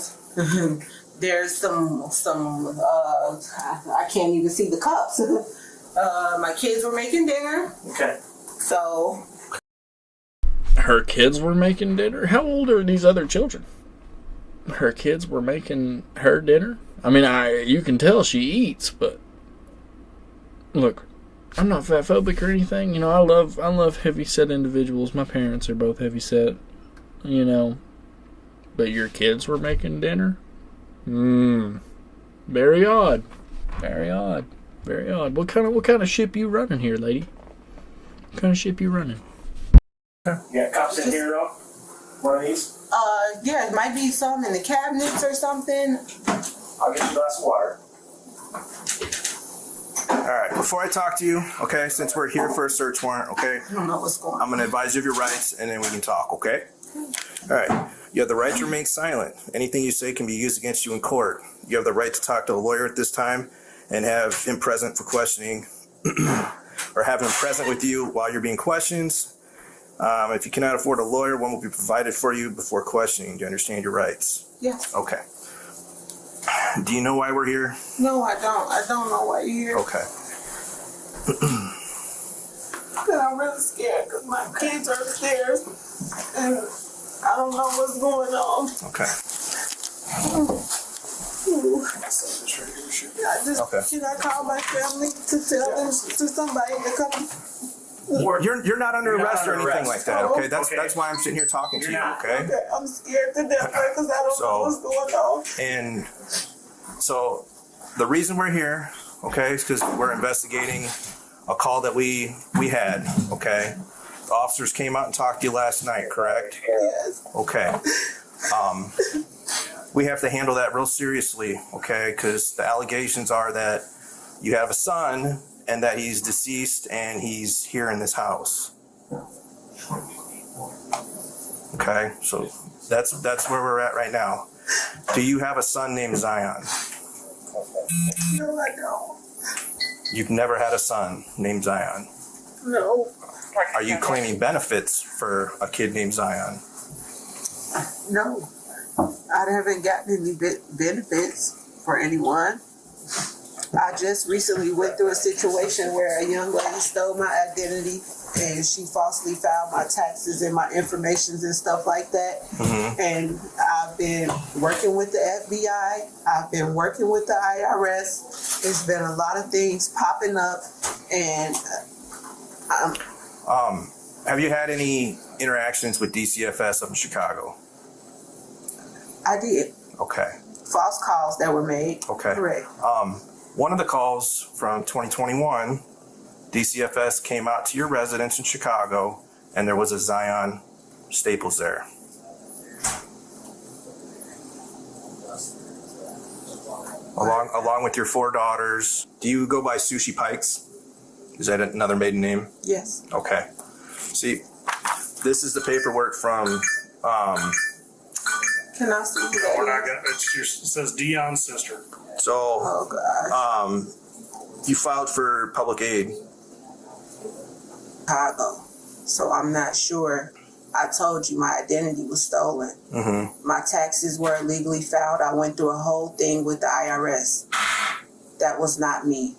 There's some I can't even see the cups. My kids were making dinner. Okay. So. Her kids were making dinner? How old are these other children? Her kids were making her dinner? I mean, you can tell she eats, but look, I'm not fat phobic or anything. You know, I love heavy set individuals. My parents are both heavy set, you know. But your kids were making dinner? Very odd. Very odd. Very odd. What kind of ship you running here, lady? What kind of ship you running? You got cups in here, though? One of these? Yeah, it might be some in the cabinets or something. I'll get you a glass of water. All right, before I talk to you, okay, since we're here for a search warrant, okay? I don't know what's going on. I'm going to advise you of your rights, and then we can talk, okay? All right. You have the right to remain silent. Anything you say can be used against you in court. You have the right to talk to a lawyer at this time and have him present for questioning or have him present with you while you're being questioned. If you cannot afford a lawyer, one will be provided for you before questioning. Do you understand your rights? Yes. Okay. Do you know why we're here? No, I don't. I don't know why you're here. Okay. Because I'm really scared because my kids are upstairs and I don't know what's going on. Okay. Should I call my family to tell them to somebody to come? You're not under arrest or anything like that, okay? Okay. That's why I'm sitting here talking to you, okay? Okay, I'm scared to death because I don't know what's going on. And so the reason we're here, okay, is because we're investigating a call that we had, okay? The officers came out and talked to you last night, correct? Yes. Okay. We have to handle that real seriously, okay? Because the allegations are that you have a son and that he's deceased and he's here in this house. Okay, so that's where we're at right now. Do you have a son named Zion? No, I don't. You've never had a son named Zion. No. Are you claiming benefits for a kid named Zion? No. I haven't gotten any benefits for anyone. I just recently went through a situation where a young lady stole my identity and she falsely filed my taxes and my informations and stuff like that. Mm-hmm. And I've been working with the FBI. I've been working with the IRS. There's been a lot of things popping up and have you had any interactions with DCFS up in Chicago? I did. Okay. False calls that were made. Okay. Correct. One of the calls from 2021, DCFS came out to your residence in Chicago, and there was a Zion Staples there. Along with your 4 daughters. Do you go by Sushi Pikes? Is that another maiden name? Yes. Okay. See, this is the paperwork from. Can I see that? We're not gonna, it says Dion's sister. So, you filed for public aid. Chicago. So I'm not sure I told you my identity was stolen. Mm-hmm. My taxes were illegally filed. I went through a whole thing with the IRS. That was not me.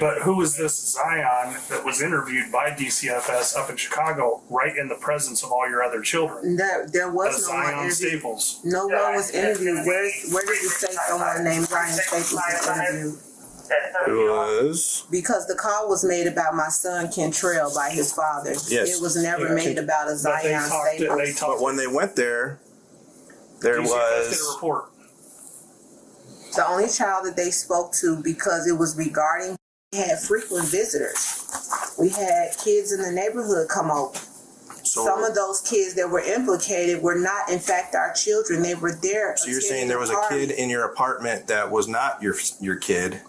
But who is this Zion that was interviewed by DCFS up in Chicago, right in the presence of all your other children? There was no Zion one interviewed. Staples. No one was interviewed. Where does it say someone named Zion Staples was interviewed? It was. Because the call was made about my son Kentrell by his father. Yes. It was never made about a Zion Staples. But when they went there, there DCFS did a was. report. The only child that they spoke to, because it was regarding, we had frequent visitors. We had kids in the neighborhood come over. So, Some of those kids that were implicated were not, in fact, our children. They were there. so you're saying there was a kid in your apartment that was not your kid,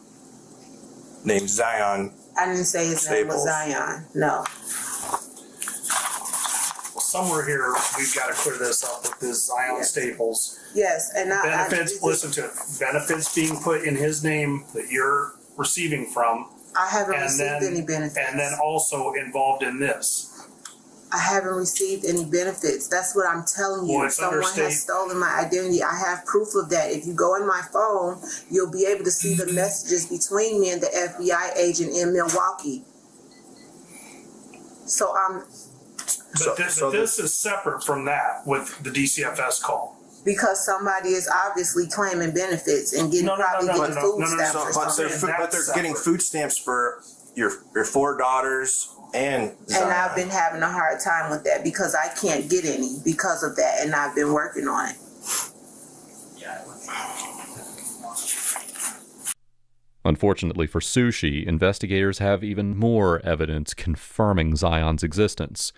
named Zion. I didn't say his name was Zion. No. Well, somewhere here, we've got to clear this up with this Zion Staples. Yes, and benefits, listen to it. Benefits being put in his name that you're receiving from. I haven't received any benefits. And then also involved in this. I haven't received any benefits. That's what I'm telling you. Well, Someone has stolen my identity. I have proof of that. If you go in my phone, you'll be able to see the messages between me and the FBI agent in Milwaukee. So this is separate from that with the DCFS call. Because somebody is obviously claiming benefits and getting food stamps or something. But they're getting food stamps for your 4 daughters and Zion. And I've been having a hard time with that because I can't get any because of that, and I've been working on it. Unfortunately for Sushi, investigators have even more evidence confirming Zion's existence,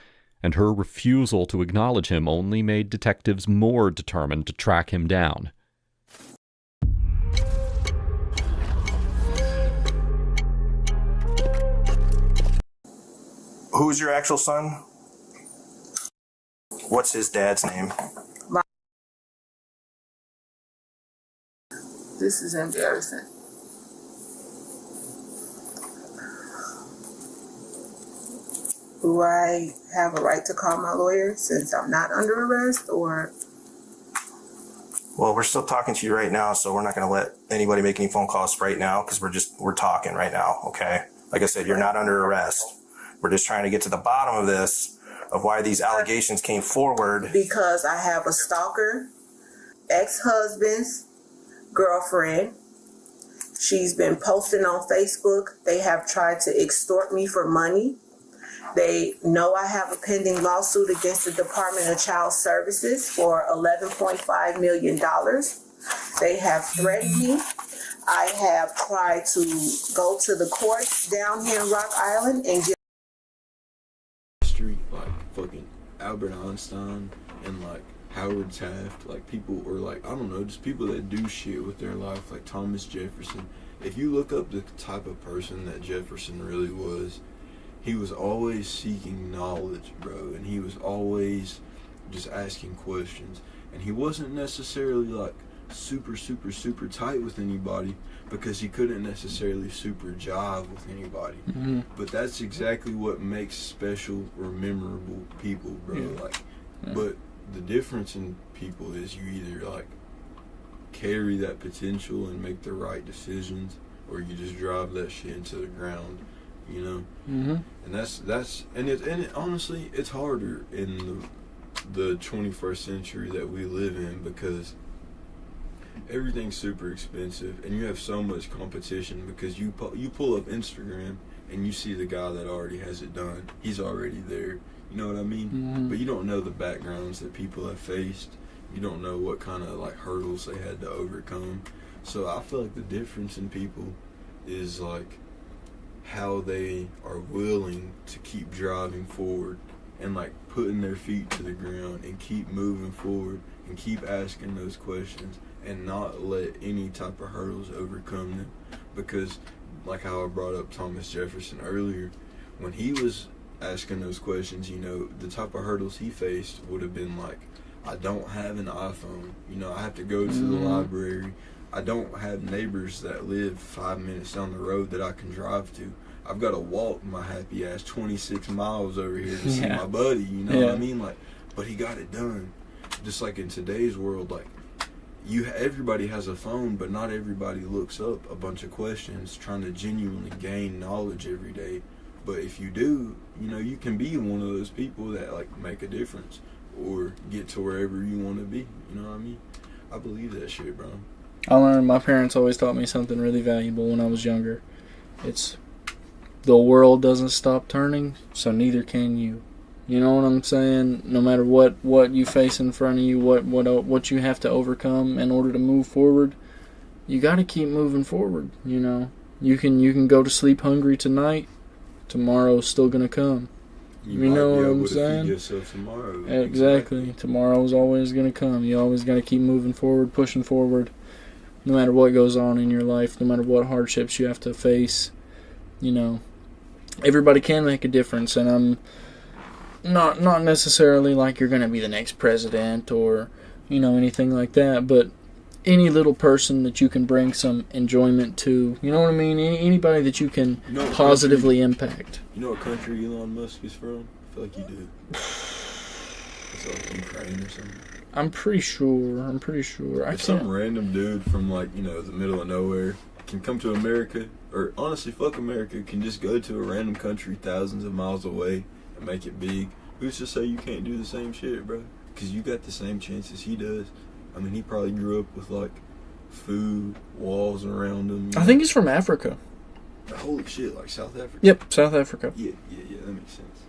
and her refusal to acknowledge him only made detectives more determined to track him down. Who's your actual son? What's his dad's name? This is embarrassing. Do I have a right to call my lawyer since I'm not under arrest, or? Well, we're still talking to you right now, so we're not going to let anybody make any phone calls right now because we're talking right now, okay? Like I said, you're not under arrest. We're just trying to get to the bottom of this, of why these allegations came forward. Because I have a stalker, ex-husband's girlfriend. She's been posting on Facebook. They have tried to extort me for money. They know I have a pending lawsuit against the Department of Child Services for $11.5 million. They have threatened me. I have tried to go to the courts down here in Rock Island and get street like fucking Albert Einstein and like Howard Taft, like people, or like, I don't know, just people that do shit with their life, like Thomas Jefferson. If you look up the type of person that Jefferson really was, he was always seeking knowledge, bro, and he was always just asking questions. And he wasn't necessarily like super tight with anybody because he couldn't necessarily super jive with anybody. Mm-hmm. But that's exactly what makes special or memorable people, bro. Yeah. Like, yeah. But the difference in people is you either like carry that potential and make the right decisions, or you just drive that shit into the ground. You know, mm-hmm. And that's honestly, it's harder in the 21st century that we live in because everything's super expensive and you have so much competition because you pull up Instagram and you see the guy that already has it done. He's already there. You know what I mean? Mm-hmm. But you don't know the backgrounds that people have faced. You don't know what kind of like hurdles they had to overcome. So I feel like the difference in people is like how they are willing to keep driving forward and like putting their feet to the ground and keep moving forward and keep asking those questions and not let any type of hurdles overcome them. Because like how I brought up Thomas Jefferson earlier, when he was asking those questions, you know, the type of hurdles he faced would have been like, I don't have an iPhone, you know, I have to go to the library. I don't have neighbors that live 5 minutes down the road that I can drive to. I've got to walk my happy ass 26 miles over here to see my buddy, you know what I mean? Like, but he got it done. Just like in today's world, like, everybody has a phone, but not everybody looks up a bunch of questions trying to genuinely gain knowledge every day. But if you do, you know, you can be one of those people that, like, make a difference or get to wherever you want to be. You know what I mean? I believe that shit, bro. I learned, my parents always taught me something really valuable when I was younger. It's, the world doesn't stop turning, so neither can you. You know what I'm saying? No matter what you face in front of you, what you have to overcome in order to move forward, you got to keep moving forward. You know, you can go to sleep hungry tonight. Tomorrow's still gonna come. You know what I'm saying? Tomorrow. Exactly. Tomorrow's always gonna come. You always got to keep moving forward, pushing forward, no matter what goes on in your life, no matter what hardships you have to face. You know, everybody can make a difference, and I'm not necessarily like you're gonna be the next president or, you know, anything like that, but any little person that you can bring some enjoyment to, you know what I mean? Anybody that you can positively impact. You know what country Elon Musk is from? I feel like you do. It's like Ukraine or something. I'm pretty sure. If some random dude from, like, you know, the middle of nowhere can come to America, or honestly, fuck America, can just go to a random country thousands of miles away and make it big, who's to say you can't do the same shit, bro? Because you got the same chances he does. I mean, he probably grew up with, like, food, walls around him. I think he's from Africa. Holy shit, like South Africa? Yep, South Africa. Yeah, that makes sense.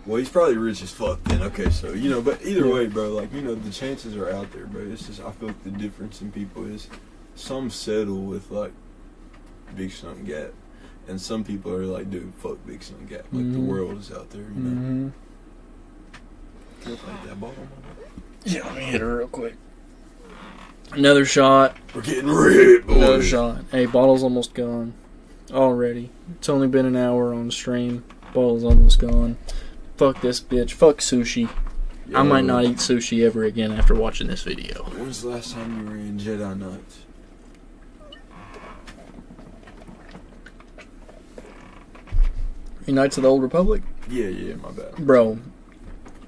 Well, he's probably rich as fuck then. Okay, so, you know, but either way, bro, like, you know, the chances are out there, bro. It's just, I feel like the difference in people is some settle with, like, Big Sun Gap. And some people are like, dude, fuck Big Sun Gap. Like, the world is out there, you know? Can I fight that ball? Yeah, let me hit her real quick. Another shot. We're getting ripped, boy. Another shot. Hey, bottle's almost gone. Already. It's only been an hour on stream. Bottle's almost gone. Fuck this bitch. Fuck sushi. Yo. I might not eat sushi ever again after watching this video. When's the last time you were in Jedi Knights? Knights of the Old Republic? Yeah, my bad. Bro,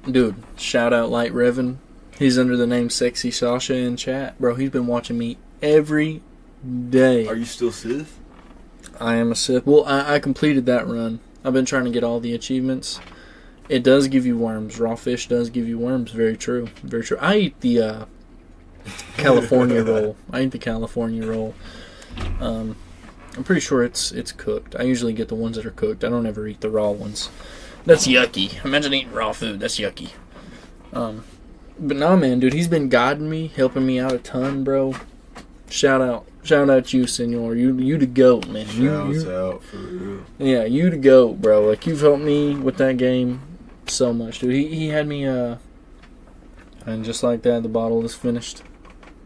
dude, shout out Light Revan. He's under the name Sexy Sasha in chat. Bro, he's been watching me every day. Are you still Sith? I am a Sith. Well, I completed that run. I've been trying to get all the achievements. It does give you worms. Raw fish does give you worms. Very true. Very true. I eat the California roll. I'm pretty sure it's cooked. I usually get the ones that are cooked. I don't ever eat the raw ones. That's yucky. Imagine eating raw food. That's yucky. But nah, man, dude, he's been guiding me, helping me out a ton, bro. Shout out you, senor. You the GOAT, man. Shouts out for real. Yeah, you the GOAT, bro. Like, you've helped me with that game so much, dude. He had me, and just like that, the bottle is finished.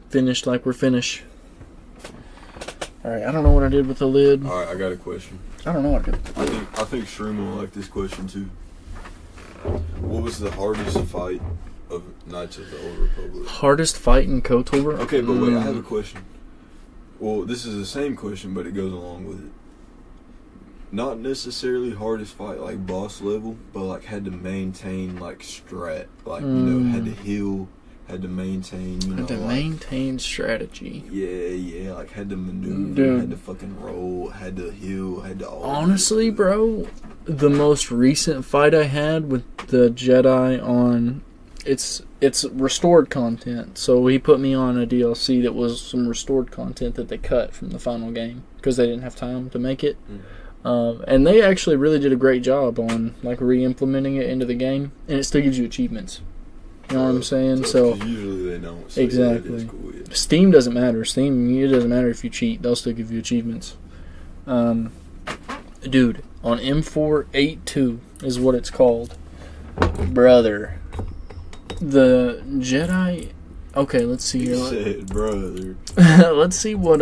Finished like we're finished. Alright, I don't know what I did with the lid. Alright, I got a question. I don't know what I did. I think Shroom will like this question too. What was the hardest fight of Knights of the Old Republic? Hardest fight in KOTOR? Okay, but wait, I have a question. Well, this is the same question, but it goes along with it. Not necessarily hardest fight, like boss level, but like had to maintain like strat. Like, you know, had to heal, had to maintain, you know. Had to maintain strategy. Yeah, like had to maneuver, had to fucking roll, had to heal, had to all. Honestly, bro, the most recent fight I had with the Jedi on, it's restored content. So he put me on a DLC that was some restored content that they cut from the final game because they didn't have time to make it. And they actually really did a great job on like re-implementing it into the game, and it still gives you achievements. You know what I'm saying? So usually they don't. So exactly. Yeah, cool, yeah. Steam doesn't matter. Steam, it doesn't matter if you cheat; they'll still give you achievements. Dude, on M482 is what it's called, brother. The Jedi. Okay, let's see here. You said, brother. Let's see what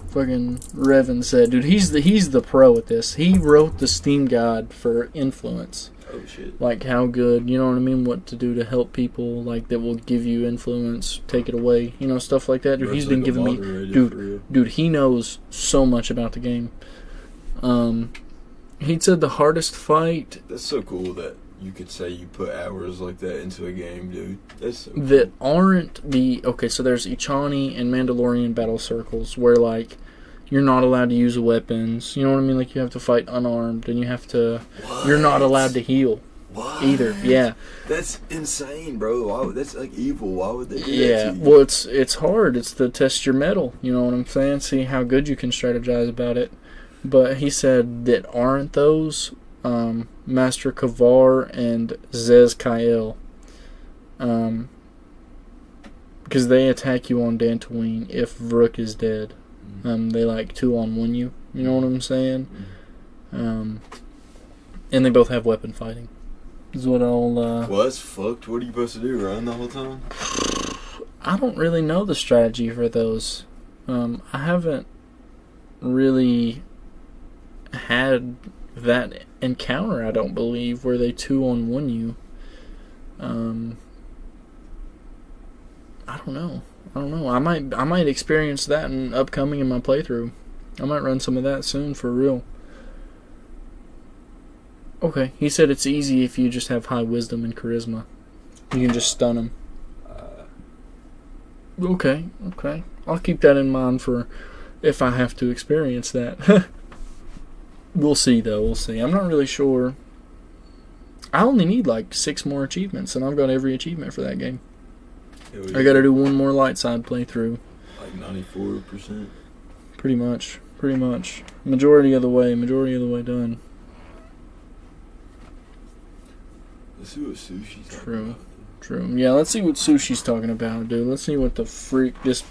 fucking Revan said. Dude, he's the pro at this. He wrote the Steam guide for influence. Oh shit. Like how good, you know what I mean, what to do to help people, like that will give you influence, take it away, you know, stuff like that. Dude, he's been giving me dude, he knows so much about the game. He said the hardest fight... That's so cool that you could say you put hours like that into a game, dude. That's so cool. That aren't the... Okay, so there's Ichani and Mandalorian battle circles where, like, you're not allowed to use weapons. You know what I mean? Like, you have to fight unarmed, and you have to... What? You're not allowed to heal. What? Either, yeah. That's insane, bro. Why would, that's like evil. Why would they do Yeah, that to you? well, it's hard. It's to test your mettle. You know what I'm saying? See how good you can strategize about it. But he said that aren't those Master Kavar and Zez Kael. Because they attack you on Dantooine if Vrook is dead. They like 2-on-1 you. You know what I'm saying? And they both have weapon fighting. Is what I'll... Well, that's fucked. What are you supposed to do, run the whole time? I don't really know the strategy for those. I haven't really had that encounter, I don't believe, where they 2-on-1 you. I don't know. I might experience that in upcoming in my playthrough. I might run some of that soon for real. Okay, he said it's easy if you just have high wisdom and charisma. You can just stun him. Okay. I'll keep that in mind for if I have to experience that. We'll see, though. We'll see. I'm not really sure. I only need like 6 more achievements, and I've got every achievement for that game. I gotta do one more light side playthrough. Like 94%? Pretty much. Majority of the way done. Let's see what Sushi's talking True. about. True. Yeah, let's see what Sushi's talking about, dude. Let's see what the freak this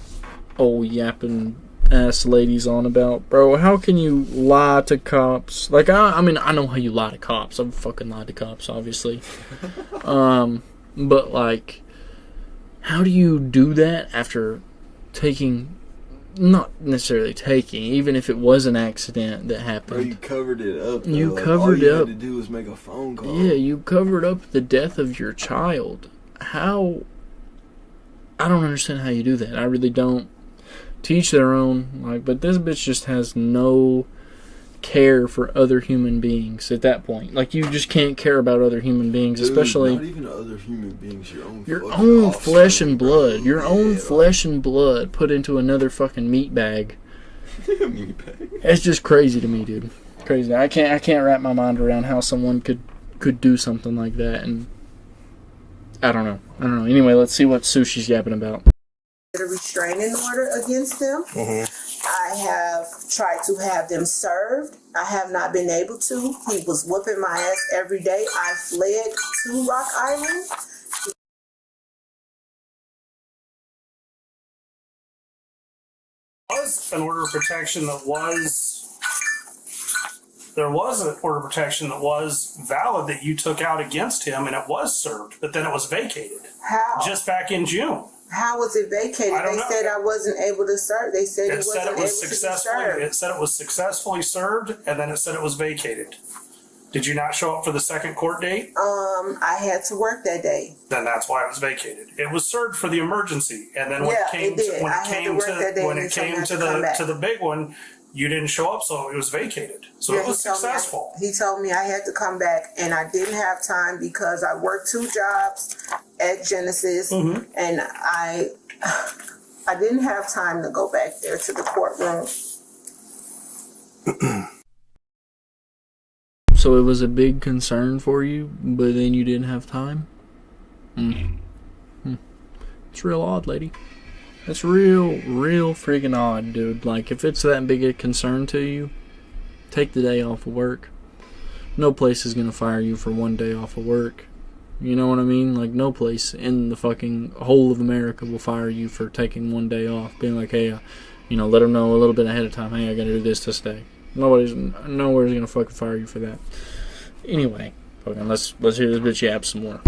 old yapping ass lady's on about. Bro, how can you lie to cops? Like, I mean, I know how you lie to cops. I've fucking lied to cops, obviously. But, like, how do you do that after taking... Not necessarily taking, even if it was an accident that happened. Bro, you covered it up. Though. You like, covered all you up. had to do was make a phone call. Yeah, you covered up the death of your child. How? I don't understand how you do that. I really don't. Teach their own. Like, but this bitch just has no care for other human beings at that point. Like, you just can't care about other human beings, Dude, especially not even other human beings. Your own. Flesh and blood. Your own like, flesh and blood put into another fucking meat bag. meat bag. It's just crazy to me, dude. Crazy. I can't wrap my mind around how someone could do something like that, and I don't know. Anyway, let's see what Sushi's yapping about. A restraining order against them. I have tried to have them served. I have not been able to. He was whooping my ass every day. I fled to Rock Island. Was an order of protection that was... There was an order of protection that was valid that you took out against him, and it was served, but then it was vacated. How? Just back in June. How was it vacated? I don't They know. said I wasn't able to serve. They said It said wasn't it was able to be successfully. served. It said it was successfully served, and then it said it was vacated. Did you not show up for the second court date? I had to work that day. Then that's why it was vacated. It was served for the emergency, and then when Yeah, it came it did. I had to work that day, and they told me I had to come back. to the big one, you didn't show up, so it was vacated. So Yeah, it was successful. He told me I had to come back, and I didn't have time because I worked 2 jobs at Genesis, and I didn't have time to go back there to the courtroom. So it was a big concern for you, but then you didn't have time? It's real odd, lady. That's real freaking odd, dude. Like, if it's that big a concern to you, take the day off of work. No place is gonna fire you for 1 day off of work. You know what I mean? Like, no place in the fucking whole of America will fire you for taking 1 day off. Being like, hey, let them know a little bit ahead of time. Hey, I gotta do this day. Nowhere's gonna fucking fire you for that. Anyway, fucking let's hear this bitch yap some more.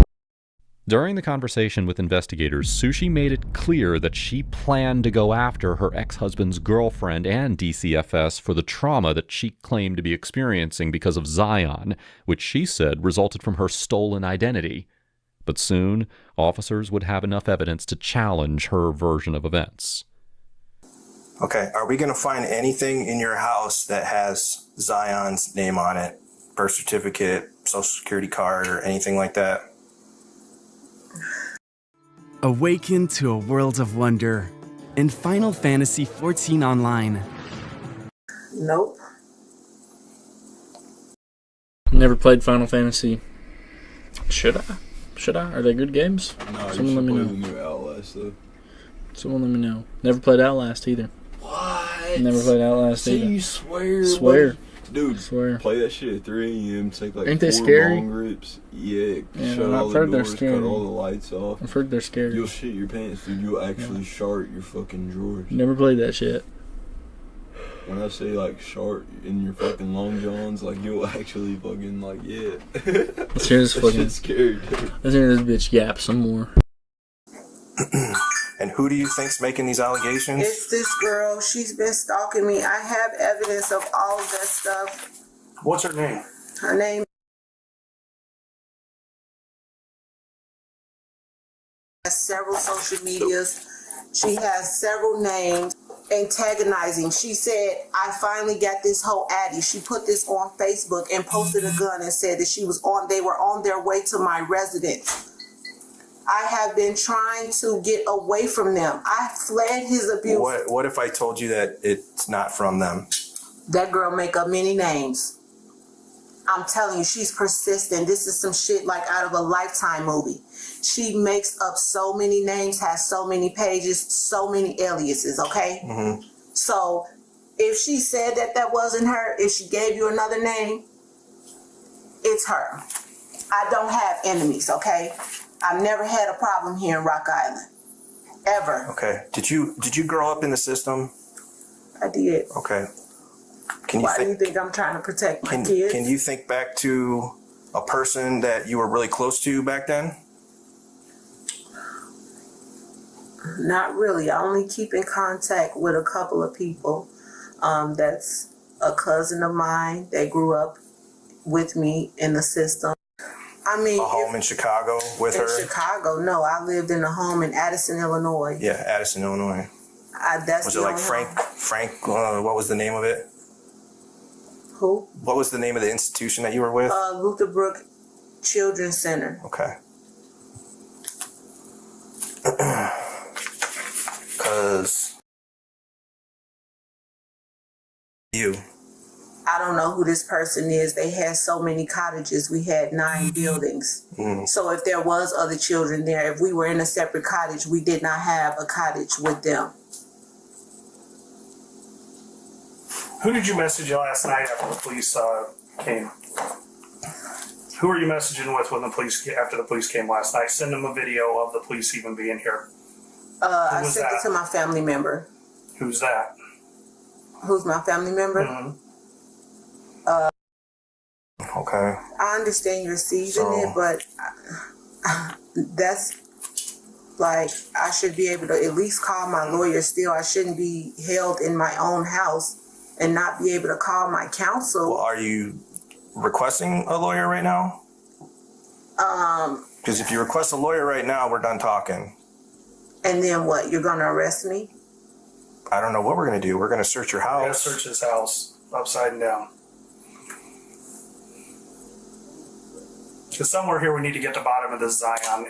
During the conversation with investigators, Sushi made it clear that she planned to go after her ex-husband's girlfriend and DCFS for the trauma that she claimed to be experiencing because of Zion, which she said resulted from her stolen identity. But soon, officers would have enough evidence to challenge her version of events. Okay, are we going to find anything in your house that has Zion's name on it? Birth certificate, social security card, or anything like that? Awaken to a world of wonder in Final Fantasy XIV Online. Nope. Never played Final Fantasy. Should I? Are they good games? No, Someone let me know. The new Outlast though. Someone let me know. Never played Outlast either. What? Never played Outlast either. You swear? Swear. Dude, swear. Play that shit at 3 a.m. Take like Ain't they 4 scary? long rips. Yeah, Yeah, shut all I've the heard they're doors, scary. cut all the lights off. I've heard they're scary. You'll shit your pants, dude. You'll actually shart your fucking drawers. Never played that shit. When I say like shart in your fucking long johns, like you'll actually fucking like yeah. Let's hear this That fucking. shit's scary, dude. Let's hear this bitch yap some more. And who do you think's making these allegations? It's this girl. She's been stalking me. I have evidence of all of that stuff. What's her name? Her name has several social medias. She has several names antagonizing. She said, I finally got this whole Addie. She put this on Facebook and posted a gun and said that they were on their way to my residence. I have been trying to get away from them. I fled his abuse. What if I told you that it's not from them? That girl make up many names. I'm telling you, she's persistent. This is some shit like out of a Lifetime movie. She makes up so many names, has so many pages, so many aliases, okay? Mm-hmm. So if she said that wasn't her, if she gave you another name, it's her. I don't have enemies, okay? I've never had a problem here in Rock Island. Ever. Okay. Did you grow up in the system? I did. Okay. Why do you think I'm trying to protect my kids? Can you think back to a person that you were really close to back then? Not really. I only keep in contact with a couple of people. That's a cousin of mine that grew up with me in the system. I mean, a home in Chicago with her? In Chicago, no. I lived in a home in Addison, Illinois. Yeah, Addison, Illinois. Was it like Frank? What was the name of it? Who? What was the name of the institution that you were with? Luther Brook Children's Center. Okay. Because you. I don't know who this person is. They had so many cottages. We had 9 buildings. Mm. So if there was other children there, if we were in a separate cottage, we did not have a cottage with them. Who did you message last night after the police came? Who were you messaging with when after the police came last night? Send them a video of the police even being here. I sent it to my family member. Who's that? Who's my family member? Mm-hmm. Okay. I understand you're seizing it, but that's like, I should be able to at least call my lawyer still. I shouldn't be held in my own house and not be able to call my counsel. Well, are you requesting a lawyer right now? Because if you request a lawyer right now, we're done talking. And then what? You're going to arrest me? I don't know what we're going to do. We're going to search your house. We're going to search his house upside and down. Because somewhere here we need to get to the bottom of this Zion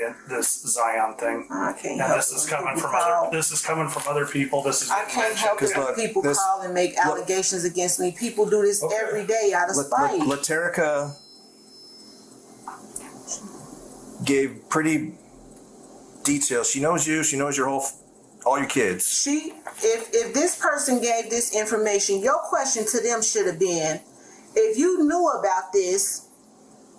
thing. I can't and help this is coming from call. other. This is coming from other people. This is. I can't help it when people call and make allegations against me. People do this every day out of spite. Laterica gave pretty details. She knows you. She knows all your kids. If this person gave this information, your question to them should have been, if you knew about this,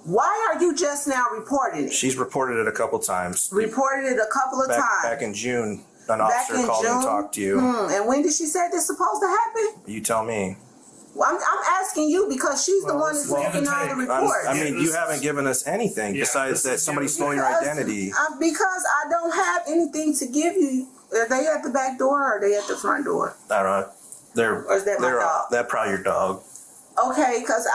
why are you just now reporting it? She's reported it a couple times. Reported it a couple of times. Back in June, an officer called and talked to you. And when did she say this supposed to happen? You tell me. Well, I'm asking you because she's the one that's making all the reports. I mean, you haven't given us anything besides that somebody stole your identity. Because I don't have anything to give you. Are they at the back door or are they at the front door? Or is that my dog? That's probably your dog. Okay, because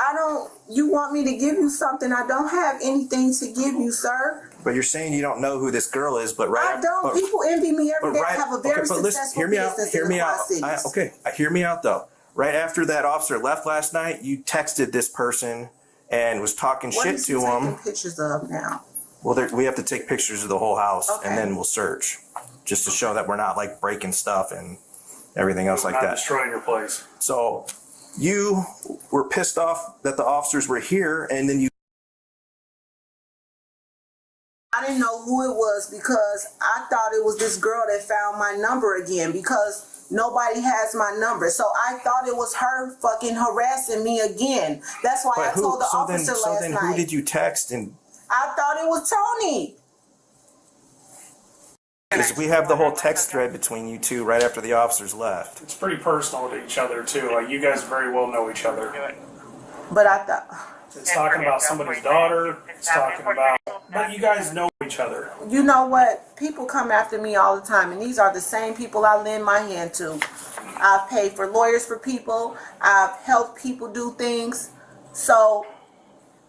you want me to give you something. I don't have anything to give you, sir. But you're saying you don't know who this girl is, but I don't. People envy me every day. I have a very successful business in the Quad Cities. Hear me out though. right after that officer left last night, you texted this person and was talking What shit is to he him. taking pictures of now? Well, we have to take pictures of the whole house, Okay. and then we'll search, just to show that we're not like breaking stuff and everything else like Not that. destroying your place. So you were pissed off that the officers were here, and then you. I didn't know who it was because I thought it was this girl that found my number again because nobody has my number. So I thought it was her fucking harassing me again. That's why I told the officer last night. Who did you text? And I thought it was Tony. because we have the whole text thread between you two right after the officers left. It's pretty personal to each other too. Like you guys very well know each other. But I thought It's talking about somebody's daughter. It's talking about, but you guys know each other. you know what? People come after me all the time, and these are the same people I lend my hand to. I've paid for lawyers for people. I've helped people do things. So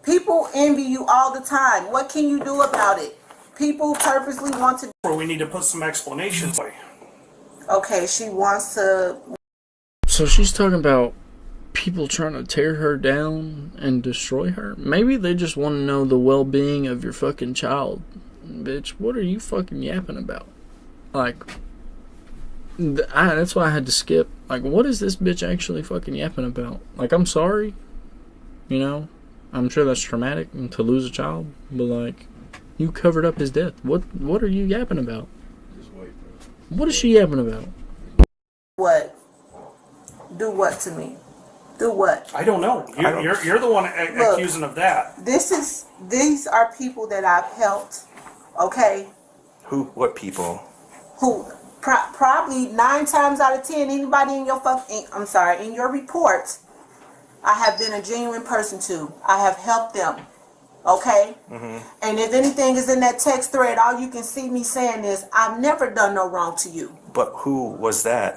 people envy you all the time. What can you do about it? People purposely want to. Or we need to put some explanations. Okay, she wants to. So she's talking about people trying to tear her down and destroy her. Maybe they just want to know the well-being of your fucking child. Bitch, what are you fucking yapping about? Like, that's why I had to skip. Like, what is this bitch actually fucking yapping about? Like, I'm sorry. You know? I'm sure that's traumatic to lose a child. But, like, you covered up his death. What are you yapping about? Just wait, bro. What is she yapping about? What? Do what to me? Do what? I don't know. You're the one accusing of that. These are people that I've helped. Okay. Who? What people? Who? Probably 9 times out of 10, anybody in your in your reports, I have been a genuine person to. I have helped them. Okay? Mm-hmm. And if anything is in that text thread, all you can see me saying is, I've never done no wrong to you. But who was that?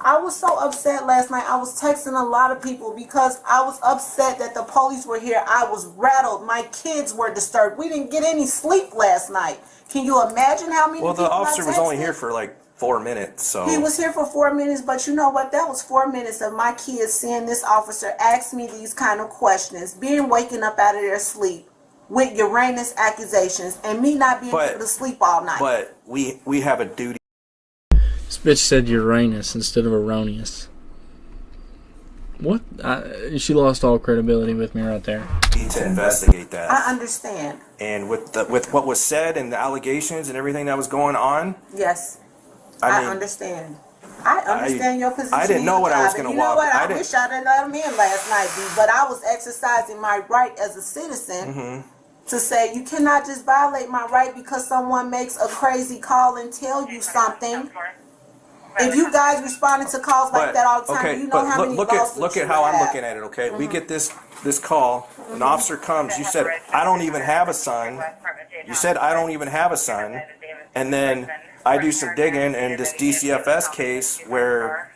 I was so upset last night. I was texting a lot of people because I was upset that the police were here. I was rattled. My kids were disturbed. We didn't get any sleep last night. Can you imagine how many Well, people the officer I was only texted? here for like 4 minutes, so. He was here for 4 minutes, but you know what? That was 4 minutes of my kids seeing this officer ask me these kind of questions, being waken up out of their sleep with Uranus accusations, and me not being able to sleep all night. But we have a duty. This bitch said Uranus instead of erroneous. What? She lost all credibility with me right there. Need to investigate that. I understand. And with what was said and the allegations and everything that was going on. Yes, I I mean, understand. I understand your position. I didn't know what I was going to walk. You know what? I didn't. wish I'd have let him in last night, B, but I was exercising my right as a citizen to say you cannot just violate my right because someone makes a crazy call and tell you something. If you guys responded to calls like that all the time, you know how many lawsuits look you at how would I'm have. looking at it. Okay, we get this call. An officer comes. You said I don't even have a son. You said I don't even have a son, and then I do some digging in this DCFS case where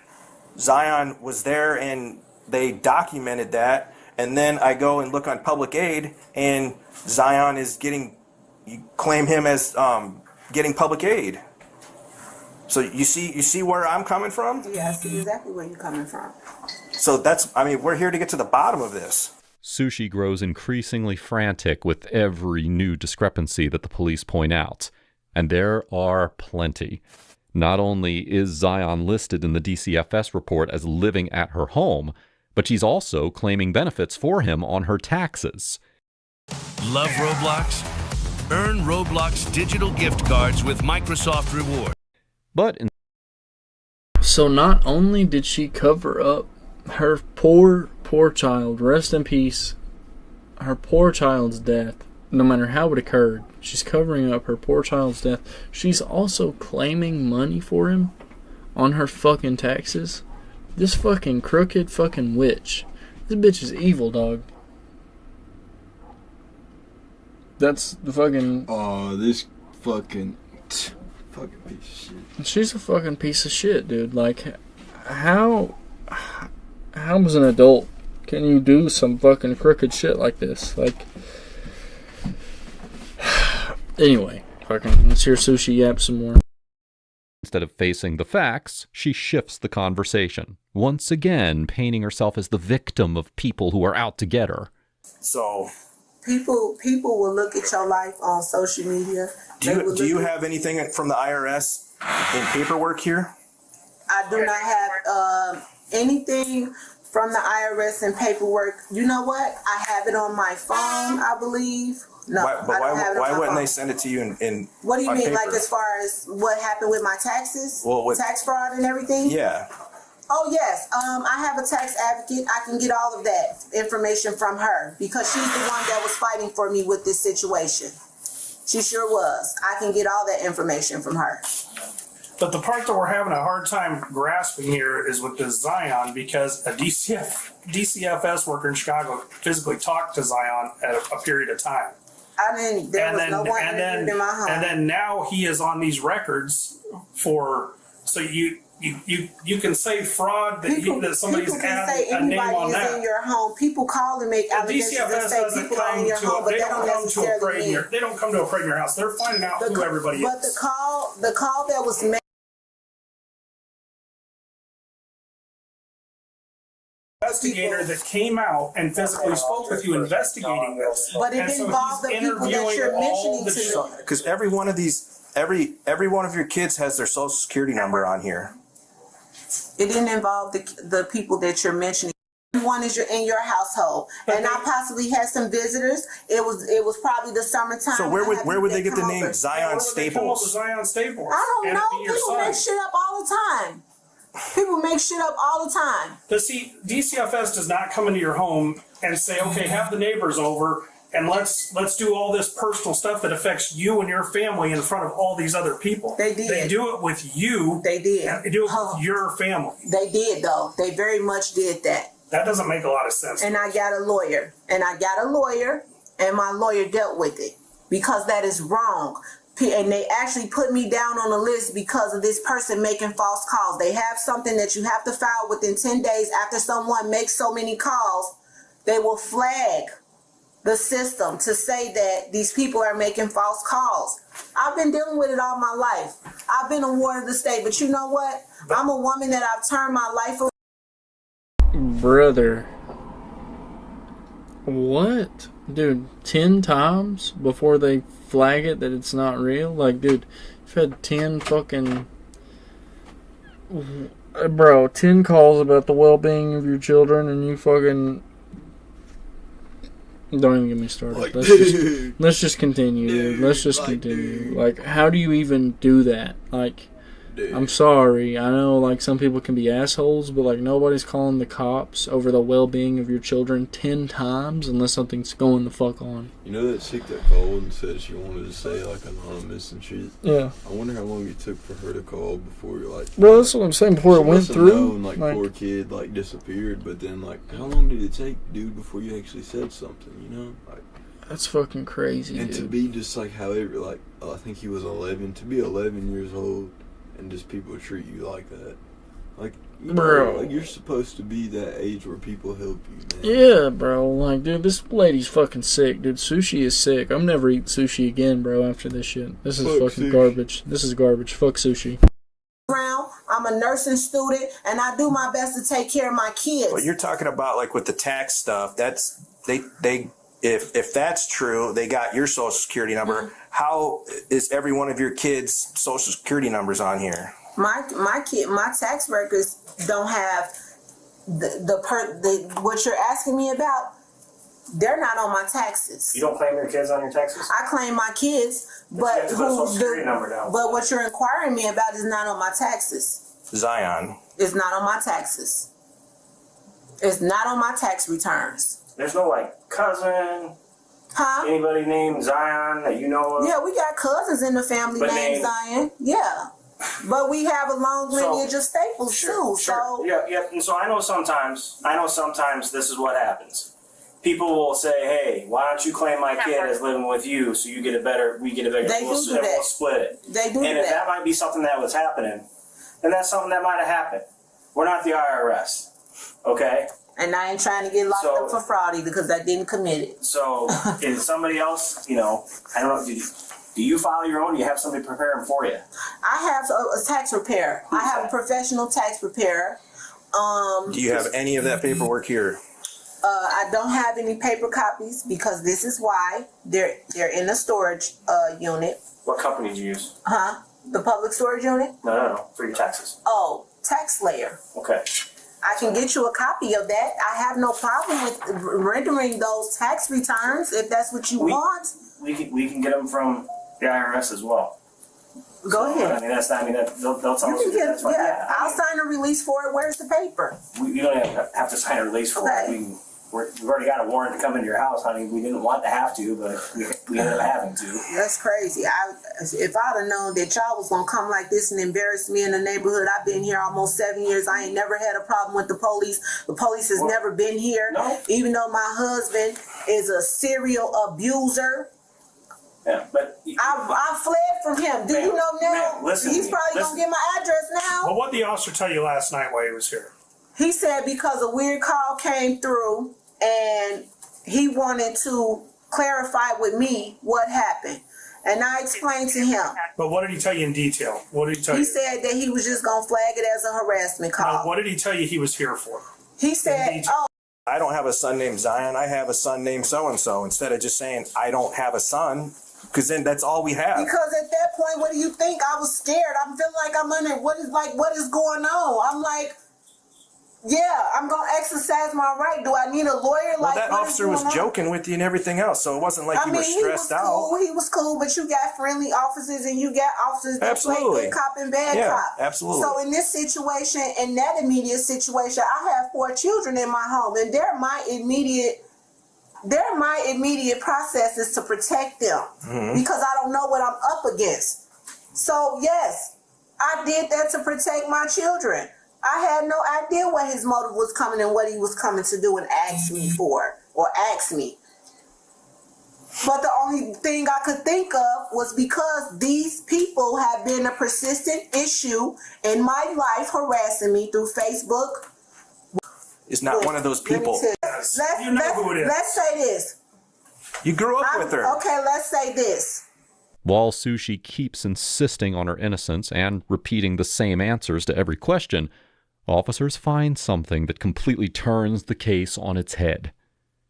Zion was there and they documented that, and then I go and look on public aid and Zion is getting, you claim him as getting public aid. So you see where I'm coming from? Yeah, I see exactly where you're coming from. So we're here to get to the bottom of this. Sushi grows increasingly frantic with every new discrepancy that the police point out. And there are plenty. Not only is Zion listed in the DCFS report as living at her home, but she's also claiming benefits for him on her taxes. Love Roblox? Earn Roblox digital gift cards with Microsoft Rewards. So not only did she cover up her poor child, rest in peace, her poor child's death, no matter how it occurred, she's covering up her poor child's death. She's also claiming money for him on her fucking taxes. This fucking crooked fucking witch. This bitch is evil, dog. That's the fucking... Oh, this fucking piece of shit. She's a fucking piece of shit, dude. Like, how as an adult can you do some fucking crooked shit like this? Like, anyway, fucking let's hear Sushi yap some more. Instead of facing the facts, she shifts the conversation, once again painting herself as the victim of people who are out to get her. So people will look at your life on social media. Do you have anything from the IRS in paperwork here? I do not have anything from the IRS in paperwork. You know what? I have it on my phone, I believe. No, why wouldn't they send it to you in What do you mean, paper? like as far as what happened with my taxes? Well, tax fraud and everything? Yeah. Oh, yes. I have a tax advocate. I can get all of that information from her because she's the one that was fighting for me with this situation. She sure was. I can get all that information from her. But the part that we're having a hard time grasping here is with this Zion, because a DCFS worker in Chicago physically talked to Zion at a period of time. I mean, there was no one interviewed in my home. And then now he is on these records for, so you can say fraud that somebody's added a name on that. Is in your home. People call and make allegations and say people are in your home, but they don't necessarily mean. They don't come to a parade in your house. They're finding out who everybody is. But the call that was made. Investigator that came out and physically spoke with you investigating this. But it involved the people that you're mentioning to me. Because every one of these, every one of your kids has their social security number on here. It didn't involve the people that you're mentioning. One is in your household, and I possibly had some visitors. It was probably the summertime. So where would they get the name Zion Staples? Zion Staples. I don't know. People make shit up all the time. People make shit up all the time. But see, DCFS does not come into your home and say, okay, have the neighbors over and let's do all this personal stuff that affects you and your family in front of all these other people. They did. They do it with you. They did. And they do it with your family. They did, though. They very much did that. That doesn't make a lot of sense. And I got a lawyer. And my lawyer dealt with it because that is wrong. And they actually put me down on the list because of this person making false calls. They have something that you have to file within 10 days after someone makes so many calls. They will flag the system to say that these people are making false calls. I've been dealing with it all my life. I've been a ward of the state, but you know what? I'm a woman that I've turned my life around. Brother. What? Dude, 10 times before they flag it that it's not real? Like, dude, you've had 10 fucking... Bro, 10 calls about the well-being of your children and you fucking... Don't even get me started. Like, let's just continue, dude. Let's just continue. Like, how do you even do that? Like, dude. I'm sorry. I know, like, some people can be assholes, but, like, nobody's calling the cops over the well-being of your children 10 times unless something's going the fuck on. You know that chick that called and said she wanted to say, like, anonymous and shit? Yeah. I wonder how long it took for her to call before you're like... Bro, that's what I'm saying, before it went through. Known, like, poor kid, like, disappeared, but then, like, how long did it take, dude, before you actually said something, you know? Like, that's fucking crazy, and dude. to be just, like, however, like, I think he was 11, to be 11 years old... And just people treat you like that. Like, you bro. Know, like you're supposed to be that age where people help you, man. Yeah, bro. Like, dude, this lady's fucking sick, dude. Sushi is sick. I'm never eating sushi again, bro, after this shit. This is fucking garbage. This is garbage. Fuck sushi. I'm a nursing student, and I do my best to take care of my kids. But you're talking about, like, with the tax stuff, that's, if that's true, they got your social security number. Mm-hmm. How is every one of your kids' social security numbers on here? My tax records don't have what you're asking me about. They're not on my taxes. You don't claim your kids on your taxes? I claim my kids, but but what you're inquiring me about is not on my taxes. Zion. It's not on my taxes. It's not on my tax returns. There's no, like, cousin, anybody named Zion that you know of? Yeah, we got cousins in the family named Zion. Yeah. But we have a long lineage of Staples, too. So yeah. And so I know sometimes this is what happens. People will say, hey, why don't you claim my kid as living with you so you get we get a better, we'll split it. They do and if that might be something that was happening, then that's something that might have happened. We're not the IRS, okay? And I ain't trying to get locked up for fraud either because I didn't commit it. So, is somebody else, you know, I don't know, Do you file your own? Or do you have somebody prepare them for you? I have a tax preparer. I have a professional tax preparer. Do you have any of that paperwork here? I don't have any paper copies because this is why they're in a storage unit. What company did you use? Huh? The public storage unit? No. For your taxes. Oh, tax layer. Okay. I can get you a copy of that. I have no problem with rendering those tax returns if that's what you want. We can get them from the IRS as well. Go ahead. I mean, that's not. I mean, they'll tell us. That's fine. Yeah, I'll sign a release for it. Where's the paper? You don't have to sign a release for it. We've already got a warrant to come into your house, honey. We didn't want to have to, but we ended up having to. That's crazy. If I'd have known that y'all was gonna come like this and embarrass me in the neighborhood, I've been here almost 7 years. I ain't never had a problem with the police. The police has never been here. No. Even though my husband is a serial abuser. Yeah, but I fled from him. Do you know now? He's probably gonna get my address now. Well, what did the officer tell you last night while he was here? He said because a weird call came through and he wanted to clarify with me what happened. And I explained to him. But what did he tell you in detail? What did he tell you? He said that he was just going to flag it as a harassment call. No, what did he tell you he was here for? He said, I don't have a son named Zion. I have a son named so-and-so. Instead of just saying, I don't have a son, because then that's all we have. Because at that point, what do you think? I was scared. I'm feeling like I'm under, what is going on? I'm like, yeah, I'm going to exercise my right. Do I need a lawyer? Well, that officer was joking with you and everything else, so it wasn't like you were stressed out. He was cool, but you got friendly officers and you got officers that play good cop and bad cop. Absolutely. So in this situation, in that immediate situation, I have 4 children in my home, and they're my immediate processes to protect them because I don't know what I'm up against. So yes, I did that to protect my children. I had no idea what his motive was coming and what he was coming to do and ask me for or ask me. But the only thing I could think of was because these people have been a persistent issue in my life, harassing me through Facebook. Is not one of those people. Let's say this. You grew up with her. Okay, let's say this. While Sushi keeps insisting on her innocence and repeating the same answers to every question, officers find something that completely turns the case on its head.